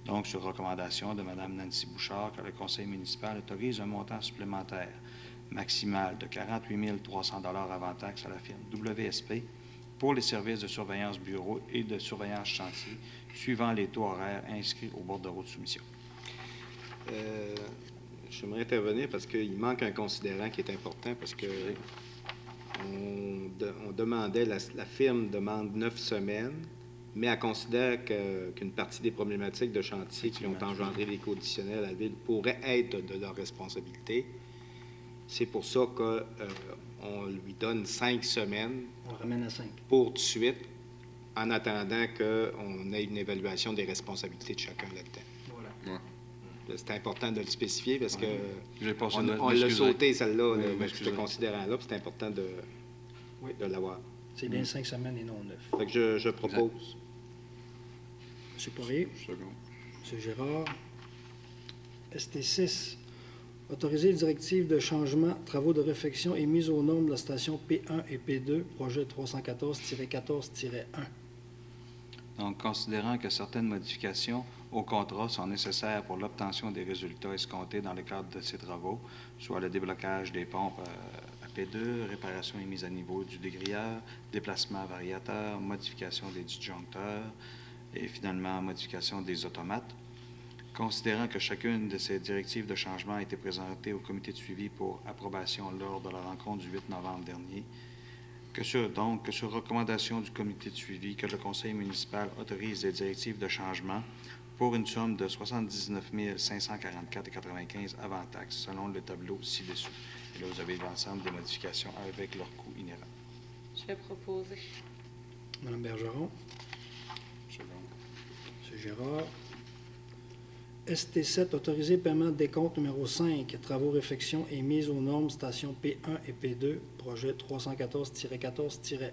donc sur recommandation de Mme Nancy Bouchard, que le conseil municipal autorise un montant supplémentaire maximal de 48 300 $ avant taxe à la firme WSP pour les services de surveillance bureau et de surveillance chantier, suivant les taux horaires inscrits au bordereau de soumission. J'aimerais intervenir parce qu'il manque un considérant qui est important, parce que on demandait, la firme demande 9 semaines, mais elle considère qu'une partie des problématiques de chantier qui ont engendré des coûts additionnels à la Ville pourraient être de leur responsabilité. C'est pour ça qu'on lui donne 5 semaines. On ramène à 5. Pour tout de suite, en attendant qu'on ait une évaluation des responsabilités de chacun là-dedans. Ouais. C'est important de le spécifier parce que J'ai passé on de- l'a m'excuser. sauté, celle-là, Oui, ce m'excuser. considérant-là, puis c'est important de l'avoir. C'est bien 5 semaines et non 9. Fait que je propose. M. Poirier, Second. M. Gérard. ST6, autoriser les directives de changement, travaux de réfection et mise aux normes de la station P1 et P2, projet 314-14-1. Donc, considérant que certaines modifications au contrat sont nécessaires pour l'obtention des résultats escomptés dans le cadre de ces travaux, soit le déblocage des pompes à P2, réparation et mise à niveau du dégrilleur, déplacement variateur, modification des disjoncteurs et finalement modification des automates, considérant que chacune de ces directives de changement a été présentée au comité de suivi pour approbation lors de la rencontre du 8 novembre dernier, que sur recommandation du comité de suivi, que le conseil municipal autorise les directives de changement pour une somme de 79 544,95 avant taxes, selon le tableau ci-dessous. Et là, vous avez l'ensemble des modifications avec leur coût inhérent. Je vais proposer. Mme Bergeron, Second. M. Gérard. ST7, autoriser paiement de décompte numéro 5, travaux, réfection et mise aux normes, station P1 et P2, projet 314-14-1.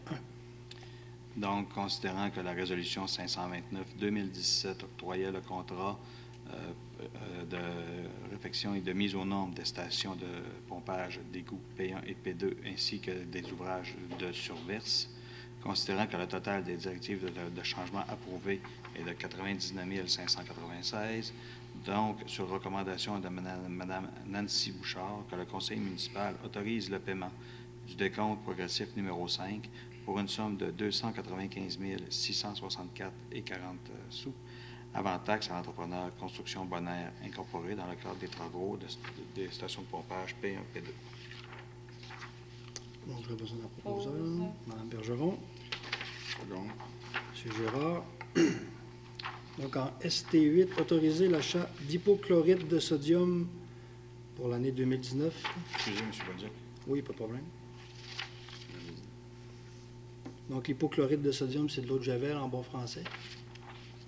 Donc, considérant que la résolution 529-2017 octroyait le contrat de réfection et de mise aux normes des stations de pompage d'égouts P1 et P2 ainsi que des ouvrages de surverse, considérant que le total des directives de changement approuvées est de 99 596, donc, sur recommandation de Mme Nancy Bouchard, que le conseil municipal autorise le paiement du décompte progressif numéro 5 pour une somme de 295 664,40 sous, avant taxe à l'entrepreneur Construction Bonaire Incorporé dans le cadre des travaux des stations de pompage P1 P2. Donc, j'aurais besoin d'un proposeur. Pause. Mme Bergeron, Second. M. Gérard. Donc, en ST8, autoriser l'achat d'hypochlorite de sodium pour l'année 2019. Excusez, M. Bolduc. Oui, pas de problème. Donc, l'hypochlorite de sodium, c'est de l'eau de Javel en bon français.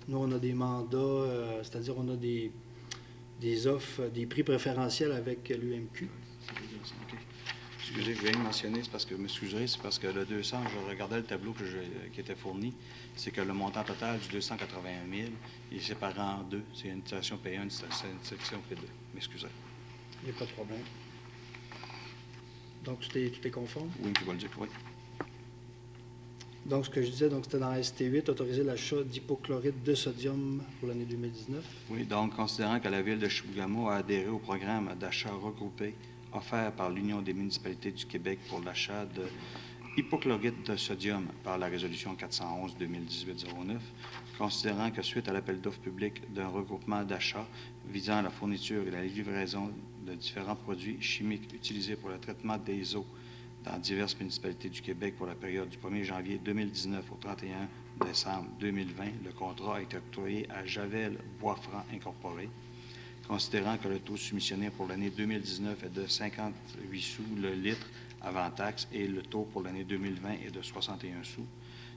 Nous, on a des mandats, c'est-à-dire on a des offres, des prix préférentiels avec l'UMQ. OK. Excusez, je viens de mentionner, c'est parce que, m'excuserez, c'est parce que le 200, je regardais le tableau qui était fourni, c'est que le montant total du 281 000, il est séparé en deux. C'est une station P1, une section P2. M'excusez. Il n'y a pas de problème. Donc, tout est conforme? Oui, M. Bolduc, oui. Donc, ce que je disais, donc c'était dans ST8, autoriser l'achat d'hypochlorite de sodium pour l'année 2019. Oui, donc, considérant que la Ville de Chibougamau a adhéré au programme d'achat regroupé offert par l'Union des municipalités du Québec pour l'achat de hypochlorite de sodium par la résolution 411-2018-09, considérant que suite à l'appel d'offres public d'un regroupement d'achats visant la fourniture et la livraison de différents produits chimiques utilisés pour le traitement des eaux dans diverses municipalités du Québec pour la période du 1er janvier 2019 au 31 décembre 2020, le contrat a été octroyé à Javel Boisfranc Incorporé, considérant que le taux soumissionné pour l'année 2019 est de 58 sous le litre avant taxe et le taux pour l'année 2020 est de 61 sous.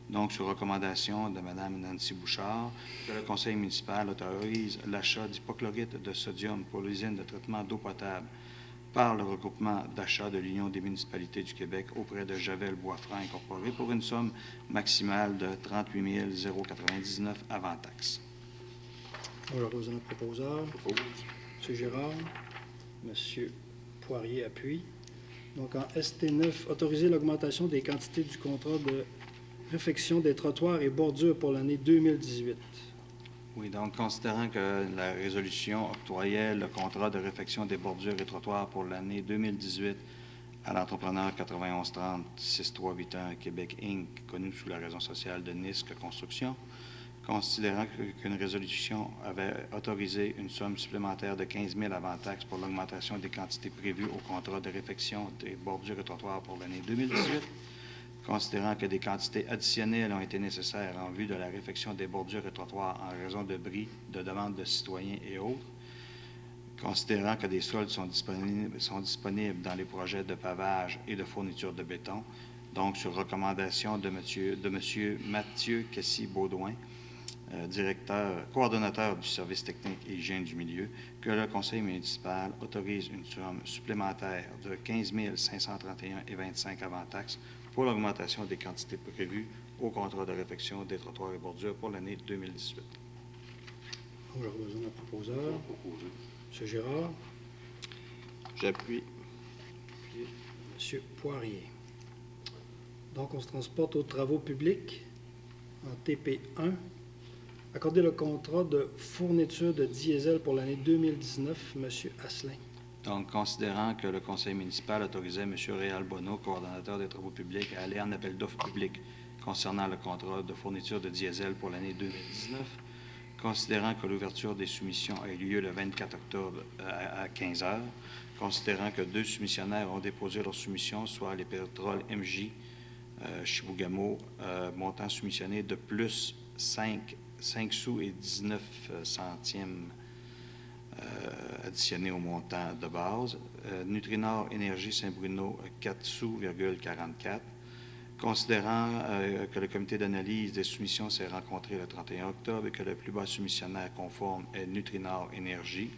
Donc, sur recommandation de Mme Nancy Bouchard, que le conseil municipal autorise l'achat d'hypochlorite de sodium pour l'usine de traitement d'eau potable par le regroupement d'achat de l'Union des municipalités du Québec auprès de Javel Boisfranc Incorporé pour une somme maximale de 38 099 avant taxe. J'aurais besoin d'un proposeur. Propose. M. Gérard. M. Poirier appuie. Donc, en ST9, autoriser l'augmentation des quantités du contrat de réfection des trottoirs et bordures pour l'année 2018. Oui, donc considérant que la résolution octroyait le contrat de réfection des bordures et trottoirs pour l'année 2018 à l'entrepreneur 9130 6381 Québec Inc., connu sous la raison sociale de NISC Construction, considérant qu'une résolution avait autorisé une somme supplémentaire de 15 000 avant taxe pour l'augmentation des quantités prévues au contrat de réfection des bordures et trottoirs pour l'année 2018, considérant que des quantités additionnelles ont été nécessaires en vue de la réfection des bordures et trottoirs en raison de bris, de demandes de citoyens et autres, considérant que des soldes sont disponibles dans les projets de pavage et de fourniture de béton, donc sur recommandation de M. Mathieu Cassis-Baudouin, coordonnateur du service technique et hygiène du milieu, que le conseil municipal autorise une somme supplémentaire de 15 531,25 avant taxes pour l'augmentation des quantités prévues au contrat de réfection des trottoirs et bordures pour l'année 2018. Donc, j'aurai besoin d'un proposeur. M. Girard, J'appuie. puis M. Poirier. Donc, on se transporte aux travaux publics en TP1. Accorder le contrat de fourniture de diesel pour l'année 2019, M. Asselin. Donc, considérant que le conseil municipal autorisait M. Réal Bonneau, coordonnateur des travaux publics, à aller en appel d'offres public concernant le contrat de fourniture de diesel pour l'année 2019, considérant que l'ouverture des soumissions a eu lieu le 24 octobre à 15 heures, considérant que 2 soumissionnaires ont déposé leurs soumissions, soit les pétroles MJ Chibougamau, montant soumissionné de plus 5 sous et 19 centièmes additionnés au montant de base. Nutrinor Énergie Saint-Bruno, 4 sous,44. Considérant que le comité d'analyse des soumissions s'est rencontré le 31 octobre et que le plus bas soumissionnaire conforme est Nutrinor Énergie.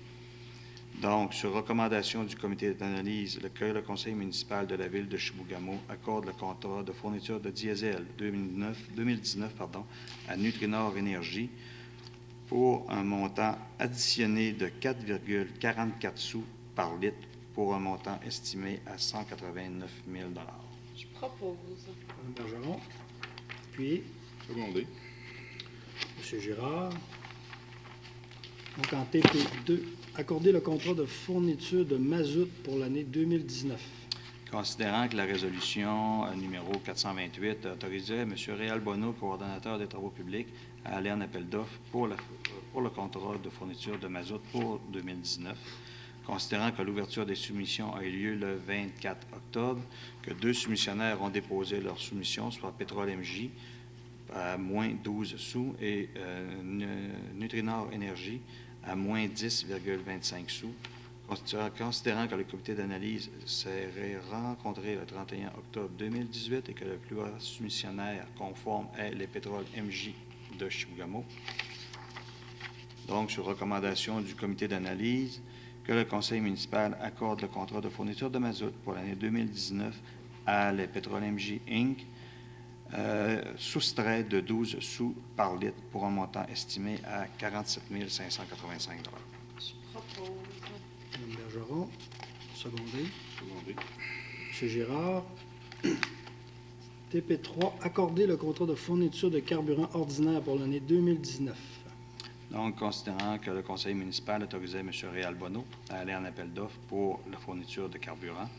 Donc, sur recommandation du comité d'analyse, le conseil municipal de la ville de Chibougamau accorde le contrat de fourniture de diesel 2019 à Nutrinor Énergie pour un montant additionné de 4,44 sous par litre pour un montant estimé à 189 000 $. Je propose. Mme Bergeron, puis Secondé. M. Girard. Donc, en TP2, accorder le contrat de fourniture de mazout pour l'année 2019. Considérant que la résolution numéro 428 autorisait M. Réal Bonneau, coordonnateur des travaux publics, à aller en appel d'offres pour le contrat de fourniture de mazout pour 2019, considérant que l'ouverture des soumissions a eu lieu le 24 octobre, que 2 soumissionnaires ont déposé leur soumission, soit Pétrole MJ à moins 12 sous et Nutrinor Énergie à moins 10,25 sous, considérant que le comité d'analyse s'est rencontré le 31 octobre 2018 et que le plus bas soumissionnaire conforme est les pétroles MJ de Chibougamau. Donc, sur recommandation du comité d'analyse, que le conseil municipal accorde le contrat de fourniture de mazout pour l'année 2019 à les pétroles MJ Inc., soustrait de 12 sous par litre pour un montant estimé à 47 585 $. Je propose. Mme Bergeron, secondé. Secondé. M. Girard. TP3, accorder le contrat de fourniture de carburant ordinaire pour l'année 2019. Donc, considérant que le conseil municipal autorisait M. Réal Bonneau à aller en appel d'offres pour la fourniture de carburant,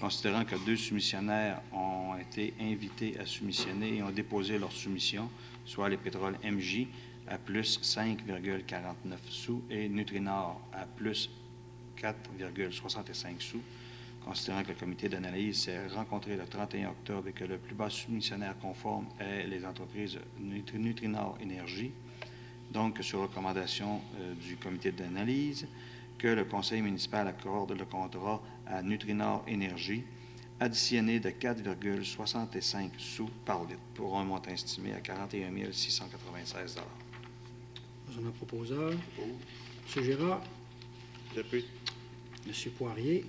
considérant que 2 soumissionnaires ont été invités à soumissionner et ont déposé leur soumission, soit les pétroles MJ à plus 5,49 sous et Nutrinor à plus 4,65 sous, considérant que le comité d'analyse s'est rencontré le 31 octobre et que le plus bas soumissionnaire conforme est les entreprises Nutrinor Énergie, donc sur recommandation du comité d'analyse, que le conseil municipal accorde le contrat à Nutrinor Énergie, additionné de 4,65 sous par litre, pour un montant estimé à 41 696 $. Besoin d'un proposeur. M. Girard. J'appuie. M. Poirier.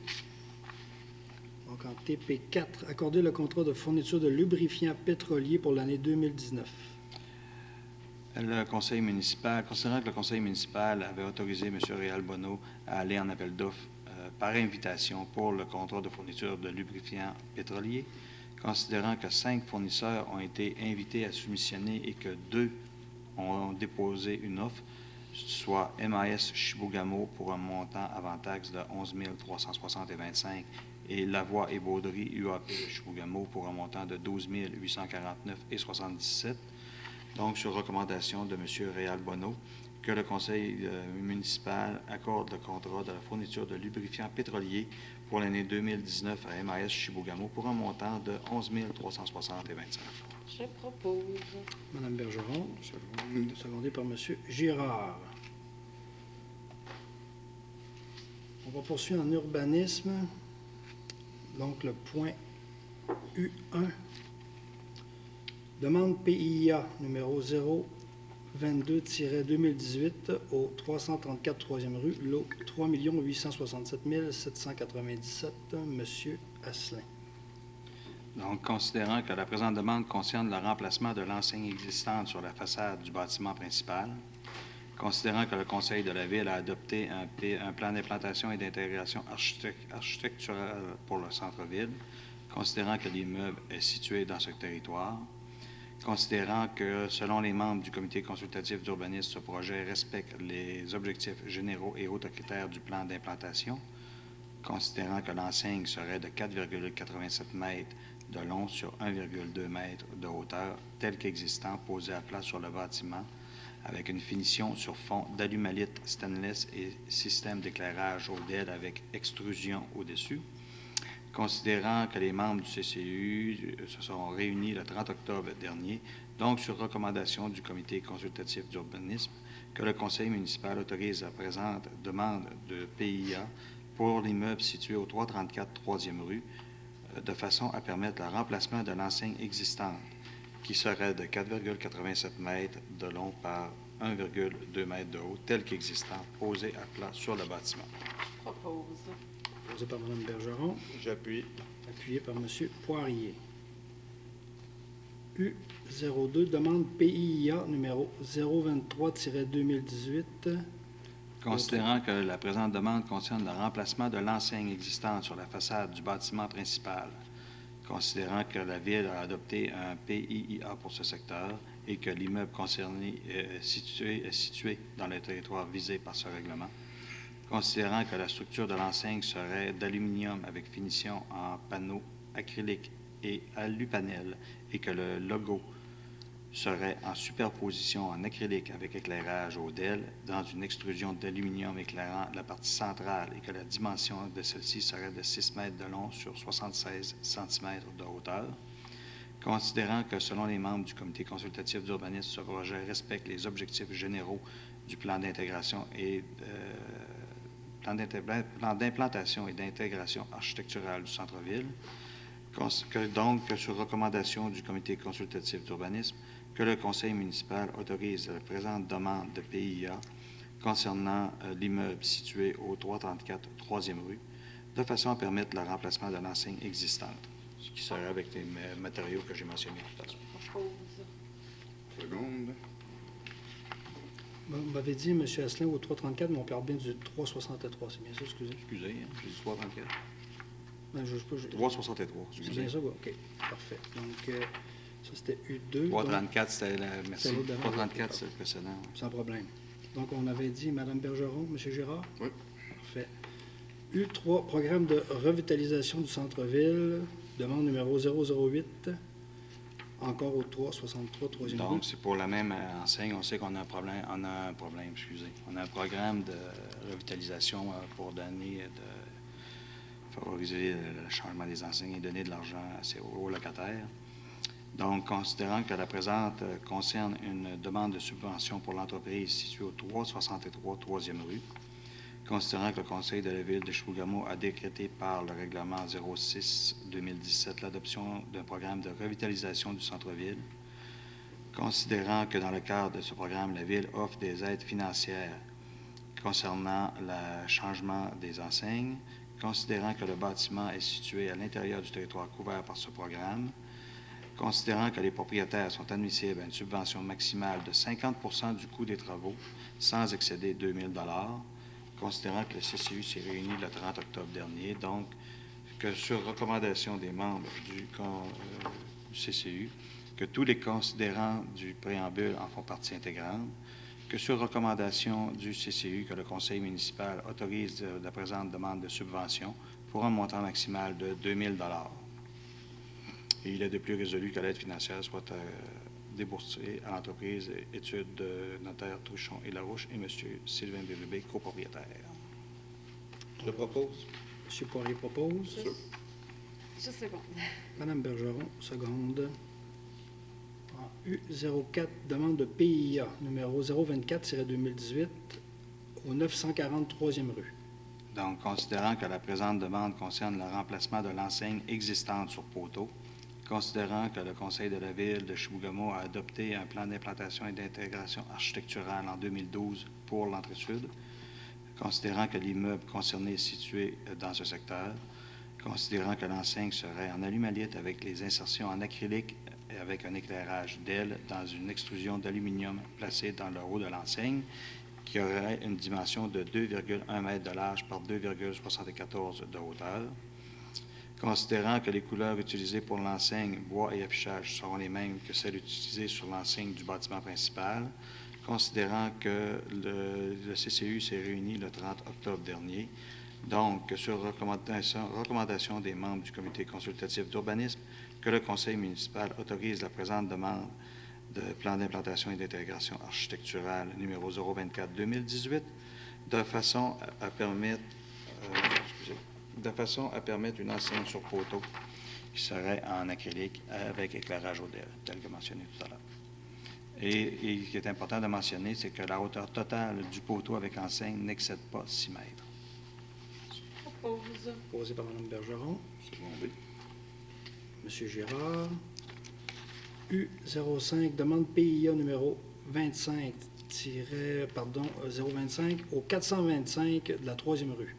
Donc, en TP4, accorder le contrat de fourniture de lubrifiants pétroliers pour l'année 2019. Le conseil municipal, considérant que le conseil municipal avait autorisé M. Réal Bonneau à aller en appel d'offres par invitation pour le contrat de fourniture de lubrifiants pétroliers, considérant que 5 fournisseurs ont été invités à soumissionner et que 2 ont déposé une offre, soit MAS Chibougamau pour un montant avant taxe de 11 360,25 et Lavoie et Baudry UAP Chibougamau pour un montant de 12 849,77. Donc, sur recommandation de M. Réal Bonneau, que le conseil municipal accorde le contrat de la fourniture de lubrifiants pétroliers pour l'année 2019 à MAS Chibougamau pour un montant de 11 360,25. Je propose. Mme Bergeron, Secondé. secondé par M. Girard. On va poursuivre en urbanisme. Donc, le point U1. Demande PIA numéro 22-2018 au 334 3e rue, lot 3 867 797, Monsieur Asselin. Donc, considérant que la présente demande concerne le remplacement de l'enseigne existante sur la façade du bâtiment principal, considérant que le Conseil de la Ville a adopté un plan d'implantation et d'intégration architecturale pour le centre-ville, considérant que l'immeuble est situé dans ce territoire, considérant que, selon les membres du comité consultatif d'urbanisme, ce projet respecte les objectifs généraux et autres critères du plan d'implantation, considérant que l'enseigne serait de 4,87 mètres de long sur 1,2 mètres de hauteur, tel qu'existant, posé à plat sur le bâtiment, avec une finition sur fond d'alumalite stainless et système d'éclairage au DEL avec extrusion au-dessus. Considérant que les membres du CCU se sont réunis le 30 octobre dernier, donc sur recommandation du comité consultatif d'urbanisme, que le conseil municipal autorise la présente demande de PIA pour l'immeuble situé au 334 3e rue, de façon à permettre le remplacement de l'enseigne existante, qui serait de 4,87 mètres de long par 1,2 mètres de haut, tel qu'existant, posé à plat sur le bâtiment. Je propose. Proposé par Mme Bergeron, J'appuie. appuyé par M. Poirier. U02, demande PIA numéro 023-2018. Considérant que la présente demande concerne le remplacement de l'enseigne existante sur la façade du bâtiment principal, considérant que la Ville a adopté un PIA pour ce secteur et que l'immeuble concerné est situé dans le territoire visé par ce règlement, considérant que la structure de l'enseigne serait d'aluminium avec finition en panneaux acryliques et alupanel et que le logo serait en superposition en acrylique avec éclairage au DEL dans une extrusion d'aluminium éclairant la partie centrale et que la dimension de celle-ci serait de 6 mètres de long sur 76 cm de hauteur. Considérant que, selon les membres du comité consultatif d'urbanisme, ce projet respecte les objectifs généraux du plan d'intégration et plan d'implantation et d'intégration architecturale du centre-ville, donc que sur recommandation du comité consultatif d'urbanisme, que le conseil municipal autorise la présente demande de PIA concernant l'immeuble situé au 334 3e rue, de façon à permettre le remplacement de l'enseigne existante, ce qui serait avec les matériaux que j'ai mentionnés tout à l'heure. Je propose. Seconde. Vous m'avez dit, M. Asselin, au 334, mais on parle bien du 363. C'est bien ça, excusez? Excusez, hein, j'ai dit 334. Ben, je sais pas. 363, C'est excusez. bien ça, oui. OK. Parfait. Donc, ça, c'était U2. 334, c'était la... Merci. C'est l'autre d'avant. 334, c'est le précédent. Ouais. Sans problème. Donc, on avait dit Mme Bergeron, M. Girard? Oui. Parfait. U3, programme de revitalisation du centre-ville, demande numéro 008, encore au 363 3e rue. Donc, c'est pour la même enseigne. On sait qu'on a un problème, excusez. On a un programme de revitalisation pour donner, de favoriser le changement des enseignes et donner de l'argent aux locataires. Donc, considérant que la présente concerne une demande de subvention pour l'entreprise située au 363 3e rue, considérant que le Conseil de la Ville de Chibougamau a décrété par le règlement 06-2017 l'adoption d'un programme de revitalisation du centre-ville, considérant que dans le cadre de ce programme, la Ville offre des aides financières concernant le changement des enseignes, considérant que le bâtiment est situé à l'intérieur du territoire couvert par ce programme, considérant que les propriétaires sont admissibles à une subvention maximale de 50 du coût des travaux sans excéder 2 000 considérant que le CCU s'est réuni le 30 octobre dernier, donc que sur recommandation des membres du CCU, que tous les considérants du préambule en font partie intégrante, que sur recommandation du CCU, que le conseil municipal autorise la présente demande de subvention pour un montant maximal de 2 000 Et il est de plus résolu que l'aide financière soit déboursée à l'entreprise Études de notaire Trouchon et Larouche et M. Sylvain Bérubé, copropriétaire. Je propose. M. Poirier propose. Je seconde. Mme Bergeron, seconde. En U04, demande de PIA, numéro 024-2018, au 940 3e rue. Donc, considérant que la présente demande concerne le remplacement de l'enseigne existante sur poteau, considérant que le Conseil de la Ville de Chibougamau a adopté un plan d'implantation et d'intégration architecturale en 2012 pour l'entrée sud, considérant que l'immeuble concerné est situé dans ce secteur, considérant que l'enseigne serait en allumalite avec les insertions en acrylique et avec un éclairage d'aile dans une extrusion d'aluminium placée dans le haut de l'enseigne, qui aurait une dimension de 2,1 m de large par 2,74 de hauteur. Considérant que les couleurs utilisées pour l'enseigne, bois et affichage seront les mêmes que celles utilisées sur l'enseigne du bâtiment principal, considérant que le CCU s'est réuni le 30 octobre dernier, donc sur recommandation des membres du comité consultatif d'urbanisme, que le conseil municipal autorise la présente demande de plan d'implantation et d'intégration architecturale numéro 024-2018 de façon à permettre une enseigne sur poteau qui serait en acrylique avec éclairage au DEL, tel que mentionné tout à l'heure. Et ce qui est important de mentionner, c'est que la hauteur totale du poteau avec enseigne n'excède pas 6 mètres. Propose. Posé par Mme Bergeron. Secondé. M. Girard. U05, demande PIA numéro 025 au 425 de la 3e rue.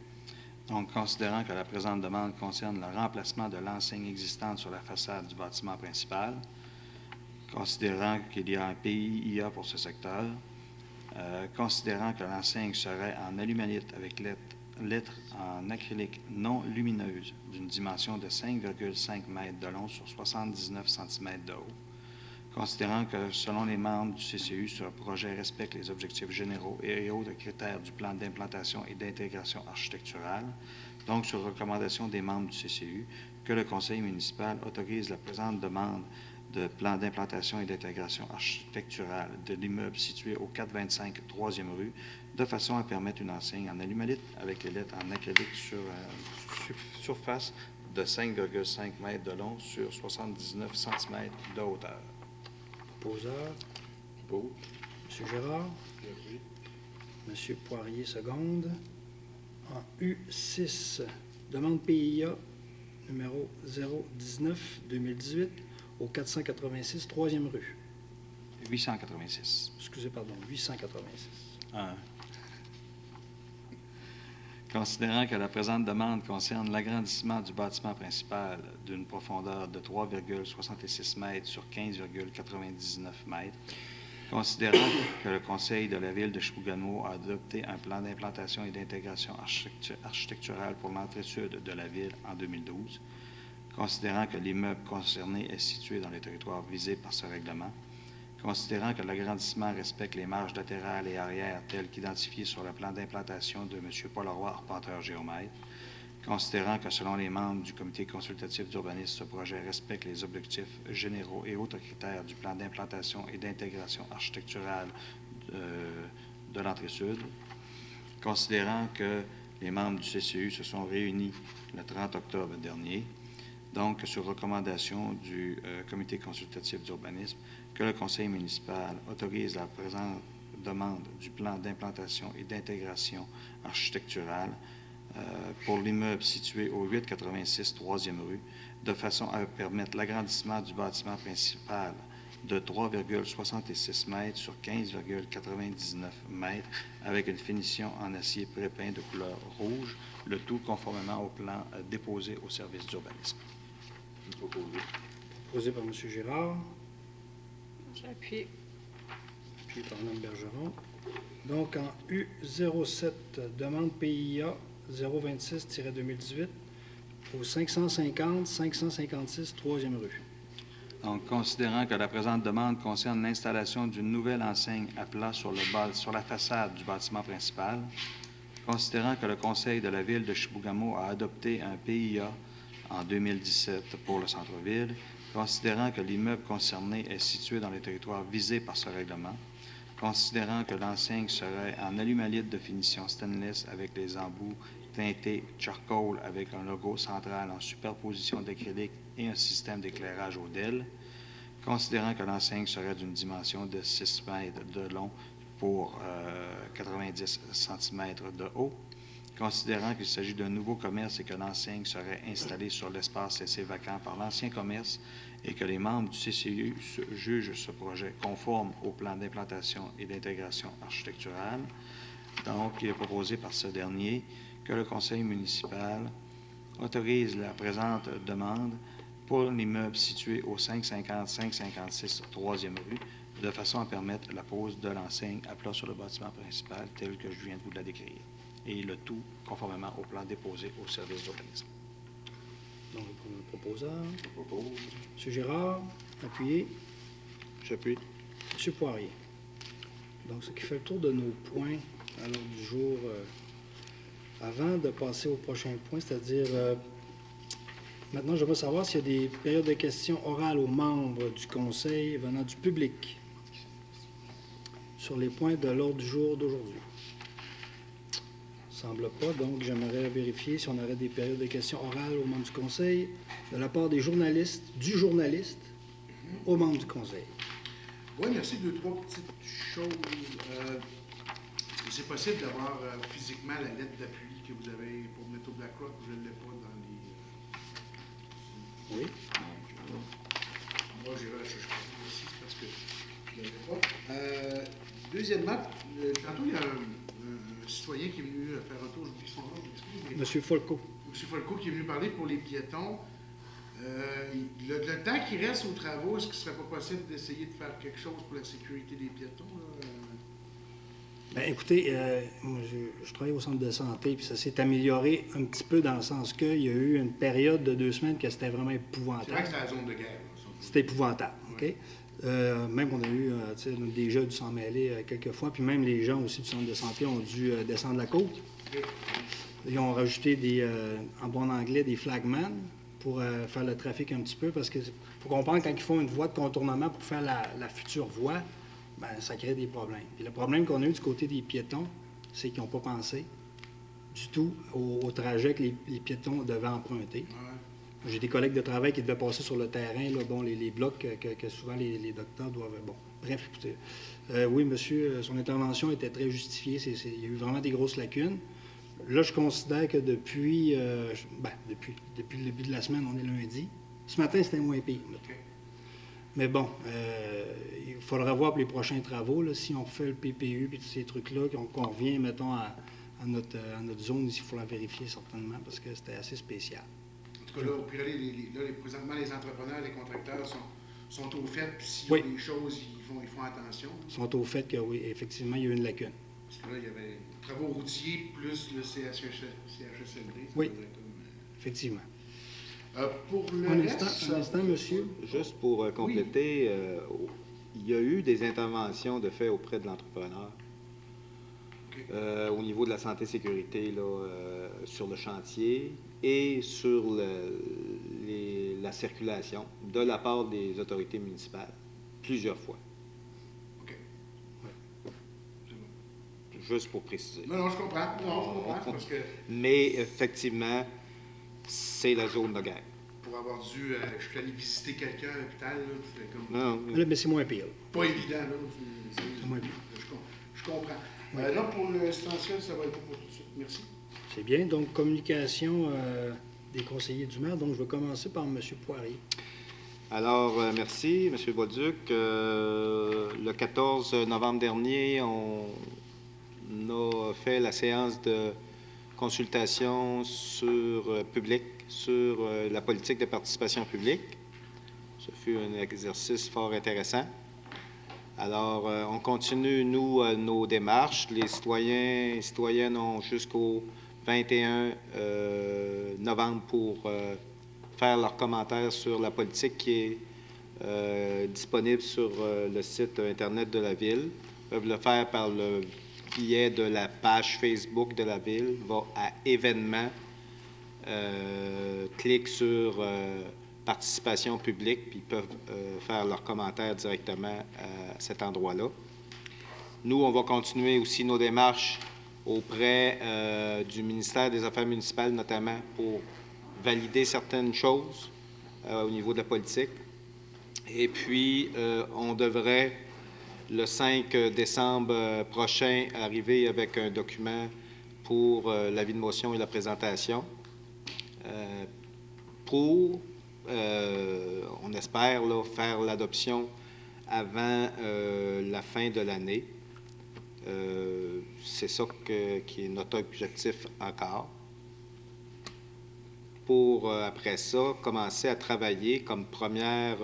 Donc, considérant que la présente demande concerne le remplacement de l'enseigne existante sur la façade du bâtiment principal, considérant qu'il y a un PIA pour ce secteur, considérant que l'enseigne serait en allumalite avec lettres en acrylique non lumineuse d'une dimension de 5,5 m de long sur 79 cm de haut, considérant que, selon les membres du CCU, ce projet respecte les objectifs généraux et autres critères du plan d'implantation et d'intégration architecturale, donc sur recommandation des membres du CCU, que le conseil municipal autorise la présente demande de plan d'implantation et d'intégration architecturale de l'immeuble situé au 425 3e rue, de façon à permettre une enseigne en allumalite avec les lettres en acrylique sur surface de 5,5 m de long sur 79 cm de hauteur. Poseur. Pour. M. Gérard. M. Poirier, seconde. En U6, demande PIA numéro 019-2018 au 486 3e rue. 886. Excusez, pardon, 886. 1. Considérant que la présente demande concerne l'agrandissement du bâtiment principal d'une profondeur de 3,66 m sur 15,99 m, considérant que le Conseil de la Ville de Chibougamau a adopté un plan d'implantation et d'intégration architecturale pour l'entrée sud de la ville en 2012, considérant que l'immeuble concerné est situé dans les territoires visés par ce règlement, considérant que l'agrandissement respecte les marges latérales et arrière telles qu'identifiées sur le plan d'implantation de M. Paul Roy, arpenteur géomètre, considérant que selon les membres du comité consultatif d'urbanisme, ce projet respecte les objectifs généraux et autres critères du plan d'implantation et d'intégration architecturale de l'entrée sud, considérant que les membres du CCU se sont réunis le 30 octobre dernier, donc sur recommandation du comité consultatif d'urbanisme, que le conseil municipal autorise la présente demande du plan d'implantation et d'intégration architecturale pour l'immeuble situé au 886 3e rue, de façon à permettre l'agrandissement du bâtiment principal de 3,66 m sur 15,99 m avec une finition en acier prépeint de couleur rouge, le tout conformément au plan déposé au service d'urbanisme. Proposé par M. Girard. J'appuie. Puis par Mme Bergeron. Donc, en U07, demande PIA 026-2018 au 550-556 3e rue. Donc, considérant que la présente demande concerne l'installation d'une nouvelle enseigne à plat sur la façade du bâtiment principal, considérant que le Conseil de la Ville de Chibougamau a adopté un PIA en 2017 pour le centre-ville, considérant que l'immeuble concerné est situé dans les territoires visés par ce règlement, considérant que l'enseigne serait en allumalite de finition stainless avec les embouts teintés charcoal avec un logo central en superposition d'acrylique et un système d'éclairage au DEL, considérant que l'enseigne serait d'une dimension de 6 mètres de long pour 90 cm de haut, considérant qu'il s'agit d'un nouveau commerce et que l'enseigne serait installée sur l'espace laissé vacant par l'ancien commerce et que les membres du CCU jugent ce projet conforme au plan d'implantation et d'intégration architecturale. Donc, il est proposé par ce dernier que le conseil municipal autorise la présente demande pour l'immeuble situé au 550-556 3e rue, de façon à permettre la pose de l'enseigne à plat sur le bâtiment principal, tel que je viens de vous la décrire, et le tout conformément au plan déposé au service d'urbanisme. Donc, le proposeur. M. Gérard, appuyez. J'appuie. M. Poirier. Donc, ce qui fait le tour de nos points à l'ordre du jour. Avant de passer au prochain point, c'est-à-dire, maintenant, j'aimerais savoir s'il y a des périodes de questions orales aux membres du Conseil venant du public sur les points de l'ordre du jour d'aujourd'hui. Il ne semble pas, donc j'aimerais vérifier si on aurait des périodes de questions orales aux membres du Conseil de la part des journalistes, du journaliste, aux membres du Conseil. Oui, merci. Deux, trois petites choses. Est-ce que c'est possible d'avoir physiquement la lettre d'appui que vous avez pour Métaux BlackRock? Je ne l'ai pas dans les... Oui. Moi, j'irai la chercher ici parce que je ne l'avais pas. Deuxièmement, tantôt, il y a un citoyen qui est venu faire un tour, j'oublie son nom. M. Folco. M. Folco qui est venu parler pour les piétons. Le temps qui reste aux travaux, est-ce qu'il ne serait pas possible d'essayer de faire quelque chose pour la sécurité des piétons? Là? Bien, écoutez, moi, je travaille au centre de santé, puis ça s'est amélioré un petit peu dans le sens qu'il y a eu une période de 2 semaines que c'était vraiment épouvantable. C'est vrai que c'était la zone de guerre. C'était épouvantable, OK? Même on a eu déjà dû s'en mêler quelques fois, puis même les gens aussi du centre de santé ont dû descendre la côte. Ils ont rajouté en bon anglais, des flagmen pour faire le trafic un petit peu, parce qu'il faut comprendre, quand ils font une voie de contournement pour faire la future voie, bien, ça crée des problèmes. Et le problème qu'on a eu du côté des piétons, c'est qu'ils n'ont pas pensé du tout au trajet que les piétons devaient emprunter. J'ai des collègues de travail qui devaient passer sur le terrain, là, bon, les blocs que souvent les docteurs doivent... Bon, bref, écoutez. Oui, monsieur, son intervention était très justifiée. Il y a eu vraiment des grosses lacunes. Là, je considère que depuis le début de la semaine, on est lundi. Ce matin, c'était moins pire. Mais bon, il faudra voir pour les prochains travaux, là, si on fait le PPU et tous ces trucs-là, qu'on revient, mettons, à notre zone, ici, il faut la vérifier certainement, parce que c'était assez spécial. En tout cas, là, présentement, les entrepreneurs, les contracteurs sont au fait, puis s'il y a des choses, ils font attention. Ils sont au fait que, oui, effectivement, il y a eu une lacune. Parce que là, il y avait travaux routiers plus le CHSLD. Oui, effectivement. Pour le Un reste, instant, monsieur. Juste pour compléter, il y a eu des interventions de fait auprès de l'entrepreneur. Au niveau de la santé-sécurité sur le chantier et sur la circulation de la part des autorités municipales, plusieurs fois. OK. Juste pour préciser. Non, je comprends. Parce que... Mais effectivement, c'est la zone de guerre. Pour avoir dû... je suis allé visiter quelqu'un à l'hôpital, c'était comme... Non. Là, mais c'est moins pire. Pas évident, là. C'est moins pire. Je comprends. Là, pour l'essentiel, ça va être pour tout de suite. Merci. C'est bien. Donc, communication des conseillers du maire. Donc, je vais commencer par M. Poirier. Alors, merci, M. Bolduc. Le 14 novembre dernier, on a fait la séance de consultation publique sur la politique de participation publique. Ce fut un exercice fort intéressant. Alors, on continue, nous, nos démarches. Les citoyens et citoyennes ont jusqu'au 21 novembre pour faire leurs commentaires sur la politique qui est disponible sur le site Internet de la Ville. Ils peuvent le faire par le biais de la page Facebook de la Ville. Va à événements, clique sur participation publique, puis ils peuvent faire leurs commentaires directement à cet endroit-là. Nous, on va continuer aussi nos démarches auprès du ministère des Affaires municipales, notamment pour valider certaines choses au niveau de la politique. Et puis, on devrait, le 5 décembre prochain, arriver avec un document pour l'avis de motion et la présentation pour on espère là, faire l'adoption avant la fin de l'année. C'est ça qui est notre objectif encore. Pour, après ça, commencer à travailler comme premier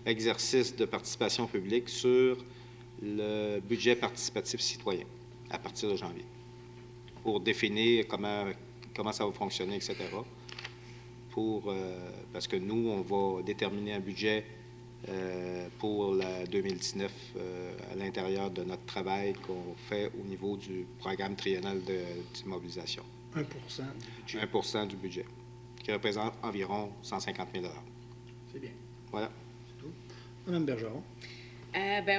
exercice de participation publique sur le budget participatif citoyen à partir de janvier, pour définir comment ça va fonctionner, etc. Parce que nous, on va déterminer un budget pour la 2019 à l'intérieur de notre travail qu'on fait au niveau du programme triennal d'immobilisation. 1 du budget. 1 du budget, qui représente environ 150 000 $. C'est bien. Voilà. C'est tout. Mme Bergeron.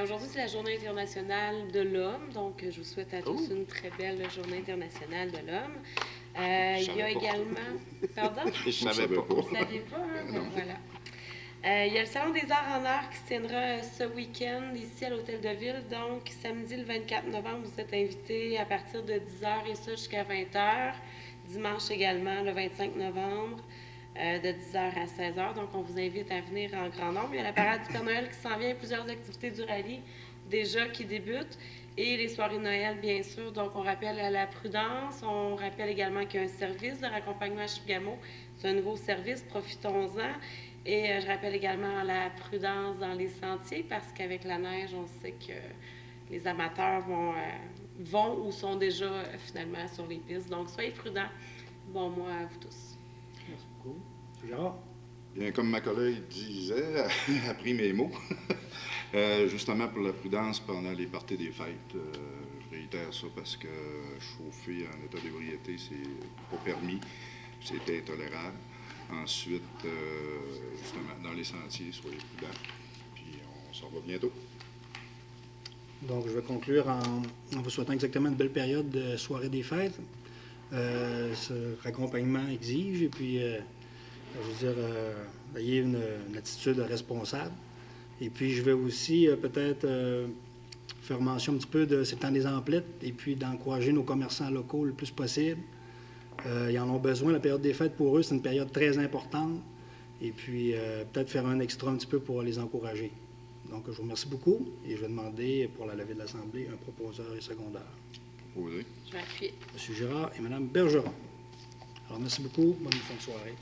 Aujourd'hui, c'est la Journée internationale de l'homme, donc je vous souhaite à tous une très belle Journée internationale de l'homme. Il y a également... Pardon? Je ne savais pas. Vous ne saviez pas, hein? Ben, voilà. Il y a le Salon des Arts en Art qui se tiendra ce week-end ici à l'Hôtel de Ville. Donc, samedi le 24 novembre, vous êtes invités à partir de 10h et ça jusqu'à 20h. Dimanche également, le 25 novembre, de 10h à 16h. Donc, on vous invite à venir en grand nombre. Il y a la parade du Père Noël qui s'en vient, plusieurs activités du rallye déjà qui débutent. Et les soirées de Noël, bien sûr. Donc, on rappelle à la prudence. On rappelle également qu'il y a un service de raccompagnement à Chibougamau. C'est un nouveau service, profitons-en. Et je rappelle également la prudence dans les sentiers parce qu'avec la neige, on sait que les amateurs vont ou sont déjà finalement sur les pistes. Donc, soyez prudents. Bon mois à vous tous. Merci beaucoup. M. Gérard. Bien, comme ma collègue disait, a pris mes mots. Justement pour la prudence pendant les parties des fêtes. Je réitère ça parce que chauffer en état d'ébriété, c'est pas permis. C'est intolérable. Ensuite, justement, dans les sentiers, soyez prudents. Puis on s'en va bientôt. Donc, je vais conclure en vous souhaitant exactement une belle période de soirée des fêtes. Ce raccompagnement exige, et puis, je veux dire, ayez une attitude responsable. Et puis, je vais aussi peut-être faire mention un petit peu de ces temps des emplettes, et puis d'encourager nos commerçants locaux le plus possible. Ils en ont besoin, la période des fêtes, pour eux, c'est une période très importante. Et puis, peut-être faire un extra un petit peu pour les encourager. Donc, je vous remercie beaucoup et je vais demander pour la levée de l'Assemblée un proposeur et secondaire. Posé. Je vais appuyer. M. Girard et Mme Bergeron. Alors, merci beaucoup. Bonne fin de soirée.